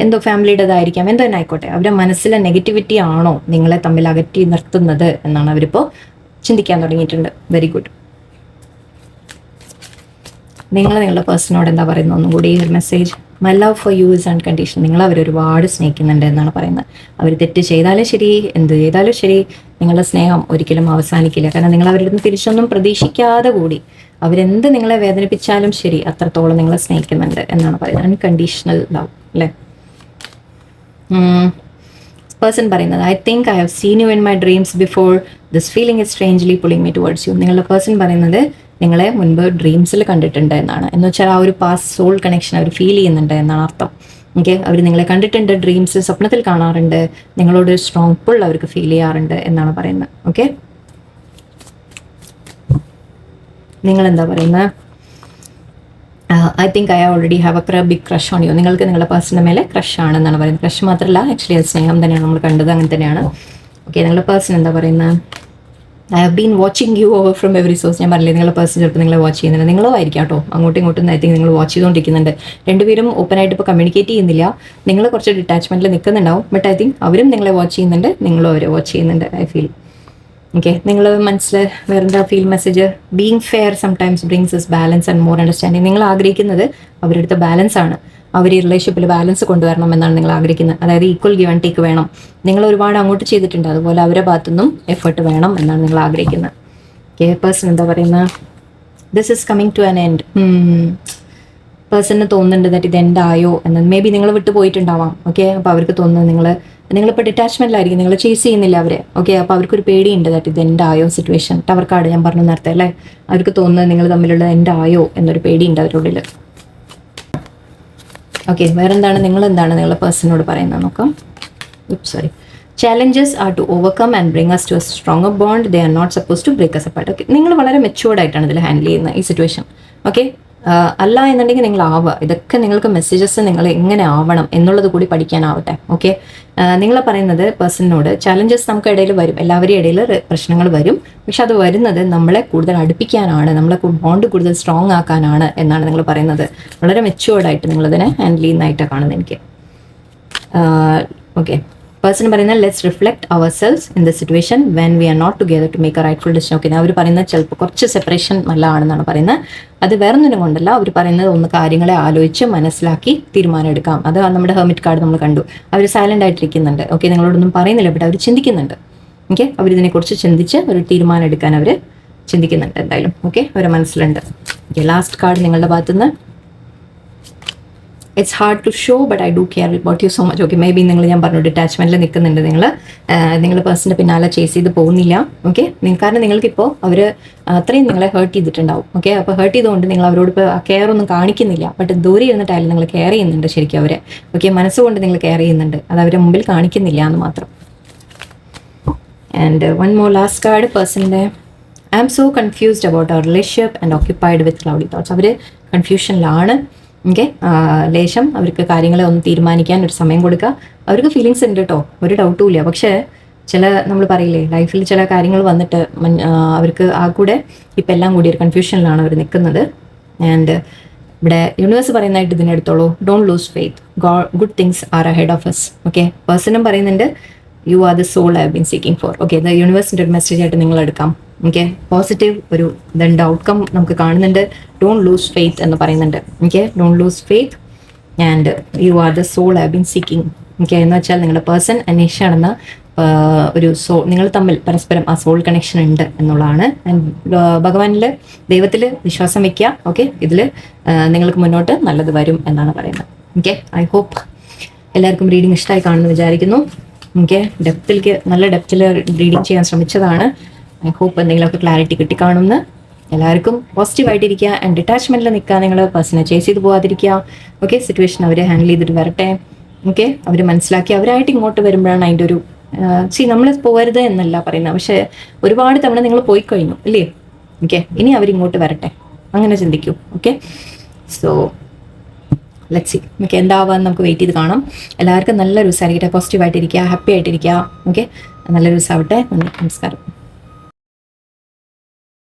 എന്തോ ഫാമിലിയുടേതായിരിക്കാം, എന്തോ തന്നെ ആയിക്കോട്ടെ, അവരുടെ മനസ്സിലെ നെഗറ്റിവിറ്റി ആണോ നിങ്ങളെ തമ്മിൽ അകറ്റി നിർത്തുന്നത് എന്നാണ് അവരിപ്പോൾ ചിന്തിക്കാൻ തുടങ്ങിയിട്ടുണ്ട്. Very good. നിങ്ങളുടെ പേഴ്സണോട് എന്താ പറയുന്നത്? ഒന്നും കൂടി ഒരു message. My love for you is unconditional. നിങ്ങൾ അവർ ഒരുപാട് സ്നേഹിക്കുന്നുണ്ട് എന്നാണ് പറയുന്നത്. അവർ തെറ്റ് ചെയ്താലും ശരി, എന്ത് ചെയ്താലും ശരി, നിങ്ങളുടെ സ്നേഹം ഒരിക്കലും അവസാനിക്കില്ല. കാരണം നിങ്ങൾ അവരുടെ നിന്ന് തിരിച്ചൊന്നും പ്രതീക്ഷിക്കാതെ കൂടി അവരെന്ത് നിങ്ങളെ വേദനിപ്പിച്ചാലും ശരി, അത്രത്തോളം നിങ്ങളെ സ്നേഹിക്കുന്നുണ്ട് എന്നാണ് പറയുന്നത്. അൺകണ്ടീഷണൽ ലവ് അല്ലേ? പേഴ്സൺ പറയുന്നത്, I think I have seen you in my dreams before, this feeling is strangely pulling me towards U. നിങ്ങളുടെ പേഴ്സൺ പറയുന്നത് നിങ്ങളെ മുൻപ് ഡ്രീംസിൽ കണ്ടിട്ടുണ്ട് എന്നാണ്. എന്ന് വെച്ചാൽ ആ ഒരു പാസ്റ്റ് സോൾ കണക്ഷൻ അവർ ഫീൽ ചെയ്യുന്നുണ്ട് എന്നാണ് അർത്ഥം. ഓക്കെ, അവർ നിങ്ങളെ കണ്ടിട്ടുണ്ട്, ഡ്രീംസ് സ്വപ്നത്തിൽ കാണാറുണ്ട്, നിങ്ങളോട് സ്ട്രോങ് പുൾ അവർക്ക് ഫീൽ ചെയ്യാറുണ്ട് എന്നാണ് പറയുന്നത്. ഓക്കെ, നിങ്ങളെന്താ പറയുന്നത്? I think I already have a big crush on you. നിങ്ങൾക്ക് നിങ്ങളുടെ പേഴ്സണിൻ്റെ മേലെ ക്രഷ് ആണെന്നാണ് പറയുന്നത്. ക്രഷ് മാത്രമല്ല, ആക്ച്വലി അത് സ്നേഹം തന്നെയാണ്, നമ്മൾ കണ്ടത് അങ്ങനെ തന്നെയാണ്. ഓക്കെ, നിങ്ങളുടെ പേഴ്സൺ എന്താ പറയുന്നത്? I have been watching U over from every source. ഞാൻ പറഞ്ഞില്ലേ, നിങ്ങളുടെ പേഴ്സൺ ചിലപ്പോൾ നിങ്ങളെ വാച്ച് ചെയ്യുന്നുണ്ട്. നിങ്ങളോ ആയിരിക്കാം കേട്ടോ, അങ്ങോട്ടും ഇങ്ങോട്ടും ഐ തിങ്ക് നിങ്ങൾ വാച്ച് ചെയ്തുകൊണ്ടിരിക്കുന്നുണ്ട്. രണ്ടുപേരും ഓപ്പണായിട്ട് ഇപ്പോൾ കമ്മ്യൂണിക്കേറ്റ് ചെയ്യുന്നില്ല. നിങ്ങൾ കുറച്ച് ഡിറ്റാച്ച്മെൻറ്റിൽ നിൽക്കുന്നുണ്ടാവും, ബട്ട് ഐ തിങ്ക് അവരും നിങ്ങളെ വാച്ച് ചെയ്യുന്നുണ്ട്, നിങ്ങളും അവരെ വാച്ച് ചെയ്യുന്നുണ്ട്, ഐ ഫീൽ. ഓക്കെ, നിങ്ങൾ മനസ്സിൽ വേറെന്താ feel message? Being fair sometimes brings is balance and more understanding. നിങ്ങൾ ആഗ്രഹിക്കുന്നത് അവരുടെ അടുത്ത് ബാലൻസ് ആണ്. അവർ ഈ റിലേഷൻഷിപ്പിൽ ബാലൻസ് കൊണ്ടുവരണം എന്നാണ് നിങ്ങൾ ആഗ്രഹിക്കുന്നത്. അതായത് ഈക്വൽ ഗിവ് ആൻഡ് ടേക്ക് വേണം. നിങ്ങൾ ഒരുപാട് അങ്ങോട്ട് ചെയ്തിട്ടുണ്ട്, അതുപോലെ അവരുടെ ഭാഗത്തുനിന്നും എഫേർട്ട് വേണം എന്നാണ് നിങ്ങൾ ആഗ്രഹിക്കുന്നത്. ഓക്കെ, പേഴ്സൺ എന്താ പറയുന്നത്? This is coming to an end. പേഴ്സണിന് തോന്നുന്നുണ്ട് ദാറ്റ് ഇത് എൻഡ് ആയോ എന്ന്. മേ ബി നിങ്ങൾ വിട്ടു പോയിട്ടുണ്ടാവാം. ഓക്കെ, അപ്പോൾ അവർക്ക് തോന്നുന്നത് നിങ്ങളിപ്പോൾ ഡിറ്റാച്ച്മെൻറ്റിലായിരിക്കും, നിങ്ങൾ ചേസ് ചെയ്യുന്നില്ല അവരെ. ഓക്കെ, അപ്പോൾ അവർക്കൊരു പേടിയുണ്ട് ദാറ്റ് ഇത് എൻഡ് ആയോ സിറ്റുവേഷൻ. ടവർ കാർഡ് ഞാൻ പറഞ്ഞു നേരത്തെ അല്ലേ, അവർക്ക് തോന്നുന്നത് നിങ്ങൾ തമ്മിലുള്ള എൻഡ് ആയോ എന്നൊരു പേടിയുണ്ട് അവരുടെ ഉള്ളിൽ. ഓക്കെ, വേറെന്താണ് നിങ്ങളുടെ പേഴ്സണോട് പറയുന്നത് നോക്കാം. Sorry. Challenges are to overcome and bring us to a stronger bond. They are not supposed to break us apart. Okay, നിങ്ങൾ വളരെ മെച്ചുവേർഡ് ആയിട്ടാണ് ഇതിൽ ഹാൻഡിൽ ചെയ്യുന്ന ഈ സിറ്റുവേഷൻ. ഓക്കെ, അല്ല എന്നുണ്ടെങ്കിൽ നിങ്ങൾ ആവുക. ഇതൊക്കെ നിങ്ങൾക്ക് മെസ്സേജസ് നിങ്ങൾ എങ്ങനെ ആവണം എന്നുള്ളത് കൂടി പഠിക്കാനാവട്ടെ. ഓക്കെ, നിങ്ങൾ പറയുന്നത് പേഴ്സണിനോട് ചാലഞ്ചസ് നമുക്ക് ഇടയിൽ വരും, എല്ലാവരും ഇടയിൽ പ്രശ്നങ്ങൾ വരും. പക്ഷെ അത് വരുന്നത് നമ്മളെ കൂടുതൽ അടുപ്പിക്കാനാണ്, നമ്മളെ ബോണ്ട് കൂടുതൽ സ്ട്രോങ് ആക്കാനാണ് എന്നാണ് നിങ്ങൾ പറയുന്നത്. വളരെ മെച്ചുവേർഡായിട്ട് നിങ്ങളിതിനെ ഹാൻഡിൽ ചെയ്യുന്നതായിട്ടാണ് കാണുന്നത് എനിക്ക്. ഓക്കെ, പേഴ്സൺ പറയുന്നത് let's reflect ourselves in the situation when we are not together to make a rightful decision. Okay, അവർ പറയുന്നത് ചിലപ്പോൾ കുറച്ച് സെപ്പറേഷൻ നല്ലതാണെന്നാണ് പറയുന്നത്. അത് വേറൊന്നിനും കൊണ്ടല്ല, അവർ പറയുന്നത് ഒന്ന് കാര്യങ്ങളെ ആലോചിച്ച് മനസ്സിലാക്കി തീരുമാനം എടുക്കാം. അത് നമ്മുടെ ഹെർമിറ്റ് കാർഡ് നമ്മൾ കണ്ടു. അവർ സൈലൻ്റ് ആയിട്ടിരിക്കുന്നുണ്ട്. ഓക്കെ, നിങ്ങളോടൊന്നും പറയുന്നില്ല, ബട്ട് അവർ ചിന്തിക്കുന്നുണ്ട്. ഓക്കെ, അവരിതിനെക്കുറിച്ച് ചിന്തിച്ച് ഒരു തീരുമാനം എടുക്കാൻ അവർ ചിന്തിക്കുന്നുണ്ട് എന്തായാലും. ഓക്കെ, അവരുടെ മനസ്സിലുണ്ട്. ഓക്കെ, ലാസ്റ്റ് കാർഡ് നിങ്ങളുടെ ഭാഗത്തുനിന്ന്. It's hard to show but I do care about you so much. Okay, maybe ഞാൻ പറഞ്ഞു ഡിറ്റാച്ച്മെൻറ്റിൽ നിൽക്കുന്നുണ്ട്. നിങ്ങൾ പേഴ്സണിൻ്റെ പിന്നാലെ ചേസ് ചെയ്ത് പോകുന്നില്ല. ഓക്കെ, കാരണം നിങ്ങൾക്കിപ്പോൾ അവർ അത്രയും നിങ്ങളെ ഹേർട്ട് ചെയ്തിട്ടുണ്ടാവും. ഓക്കെ, അപ്പോൾ ഹേർട്ട് ചെയ്തുകൊണ്ട് നിങ്ങൾ അവരോട് ഇപ്പോൾ കെയർ ഒന്നും കാണിക്കുന്നില്ല. ബട്ട് ദൂരെ ഇരുന്നിട്ടായാലും നിങ്ങൾ കെയർ ചെയ്യുന്നുണ്ട് ശരിക്കും അവരെ. ഓക്കെ, മനസ്സുകൊണ്ട് നിങ്ങൾ കെയർ ചെയ്യുന്നുണ്ട്, അത് അവരെ മുമ്പിൽ കാണിക്കുന്നില്ല എന്ന് മാത്രം. And one more last card പേഴ്സണിൻ്റെ I am so confused about our relationship and occupied with cloudy thoughts. അവർ കൺഫ്യൂഷനിലാണ്. ഓക്കെ, ലേശം അവർക്ക് കാര്യങ്ങളെ ഒന്ന് തീരുമാനിക്കാൻ ഒരു സമയം കൊടുക്കുക. അവർക്ക് ഫീലിങ്സ് ഉണ്ട് കേട്ടോ, ഒരു ഡൗട്ടും ഇല്ല. പക്ഷേ ചില നമ്മൾ പറയില്ലേ, ലൈഫിൽ ചില കാര്യങ്ങൾ വന്നിട്ട് അവർക്ക് ആ കൂടെ ഇപ്പം എല്ലാം കൂടി ഒരു കൺഫ്യൂഷനിലാണ് അവർ നിൽക്കുന്നത്. ആൻഡ് ഇവിടെ യൂണിവേഴ്സ് പറയുന്നതായിട്ട് ഇതിനെടുത്തോളൂ, don't lose faith, good things are ahead of us. Okay, പേഴ്സണും പറയുന്നുണ്ട് you are the soul I have been seeking for. Okay, ഇത് യൂണിവേഴ്സിൻ്റെ ഒരു മെസ്സേജ് ആയിട്ട് നിങ്ങൾ എടുക്കാം. ഓക്കെ, പോസിറ്റീവ് ഒരു ഇതുണ്ട്, ഔട്ട്കം നമുക്ക് കാണുന്നുണ്ട്. ഡോണ്ട് ലൂസ് ഫെയ്ത്ത് എന്ന് പറയുന്നുണ്ട്. Okay, don't lose faith and you are the soul I have been seeking. Okay, എന്ന് വെച്ചാൽ നിങ്ങളുടെ പേഴ്സൺ അന്വേഷിച്ചാണെന്ന ഒരു നിങ്ങൾ തമ്മിൽ പരസ്പരം ആ സോൾ കണക്ഷൻ ഉണ്ട് എന്നുള്ളതാണ്. ഭഗവാനിൽ, ദൈവത്തിൽ വിശ്വാസം വയ്ക്കുക. ഓക്കെ, ഇതിൽ നിങ്ങൾക്ക് മുന്നോട്ട് നല്ലത് വരും എന്നാണ് പറയുന്നത്. ഓക്കെ, ഐ ഹോപ്പ് എല്ലാവർക്കും റീഡിങ് ഇഷ്ടമായി കാണുമെന്ന് വിചാരിക്കുന്നു. ഓക്കെ, നല്ല ഡെപ്തിൽ റീഡിങ് ചെയ്യാൻ ശ്രമിച്ചതാണ്. ഐ ഹോപ്പ് എന്തെങ്കിലുമൊക്കെ ക്ലാരിറ്റി കിട്ടിക്കാണുമെന്ന്. എല്ലാവർക്കും പോസിറ്റീവായിട്ടിരിക്കുക ആൻഡ് ഡിറ്റാച്ച്മെൻറ്റിൽ നിൽക്കുക. നിങ്ങൾ പേഴ്സണെ ചേസ് ചെയ്ത് പോകാതിരിക്കുക. ഓക്കെ, സിറ്റുവേഷൻ അവർ ഹാൻഡിൽ ചെയ്തിട്ട് വരട്ടെ. ഓക്കെ, അവർ മനസ്സിലാക്കി അവരായിട്ട് ഇങ്ങോട്ട് വരുമ്പോഴാണ് അതിൻ്റെ ഒരു നമ്മൾ പോകരുത് എന്നല്ല പറയുന്നത്, പക്ഷേ ഒരുപാട് തവണ നിങ്ങൾ പോയി കഴിഞ്ഞു അല്ലേ. ഓക്കെ, ഇനി അവരിങ്ങോട്ട് വരട്ടെ, അങ്ങനെ ചിന്തിക്കൂ. Okay, so let's see. Okay, എന്താവാന്ന് നമുക്ക് വെയിറ്റ് ചെയ്ത് കാണാം. എല്ലാവർക്കും നല്ലൊരു ദിവസമായിരിക്കട്ടെ, പോസിറ്റീവായിട്ടിരിക്കുക, ഹാപ്പി ആയിട്ടിരിക്കുക. ഓക്കെ, നല്ലൊരു ദിവസമാവട്ടെ. നന്ദി, നമസ്കാരം.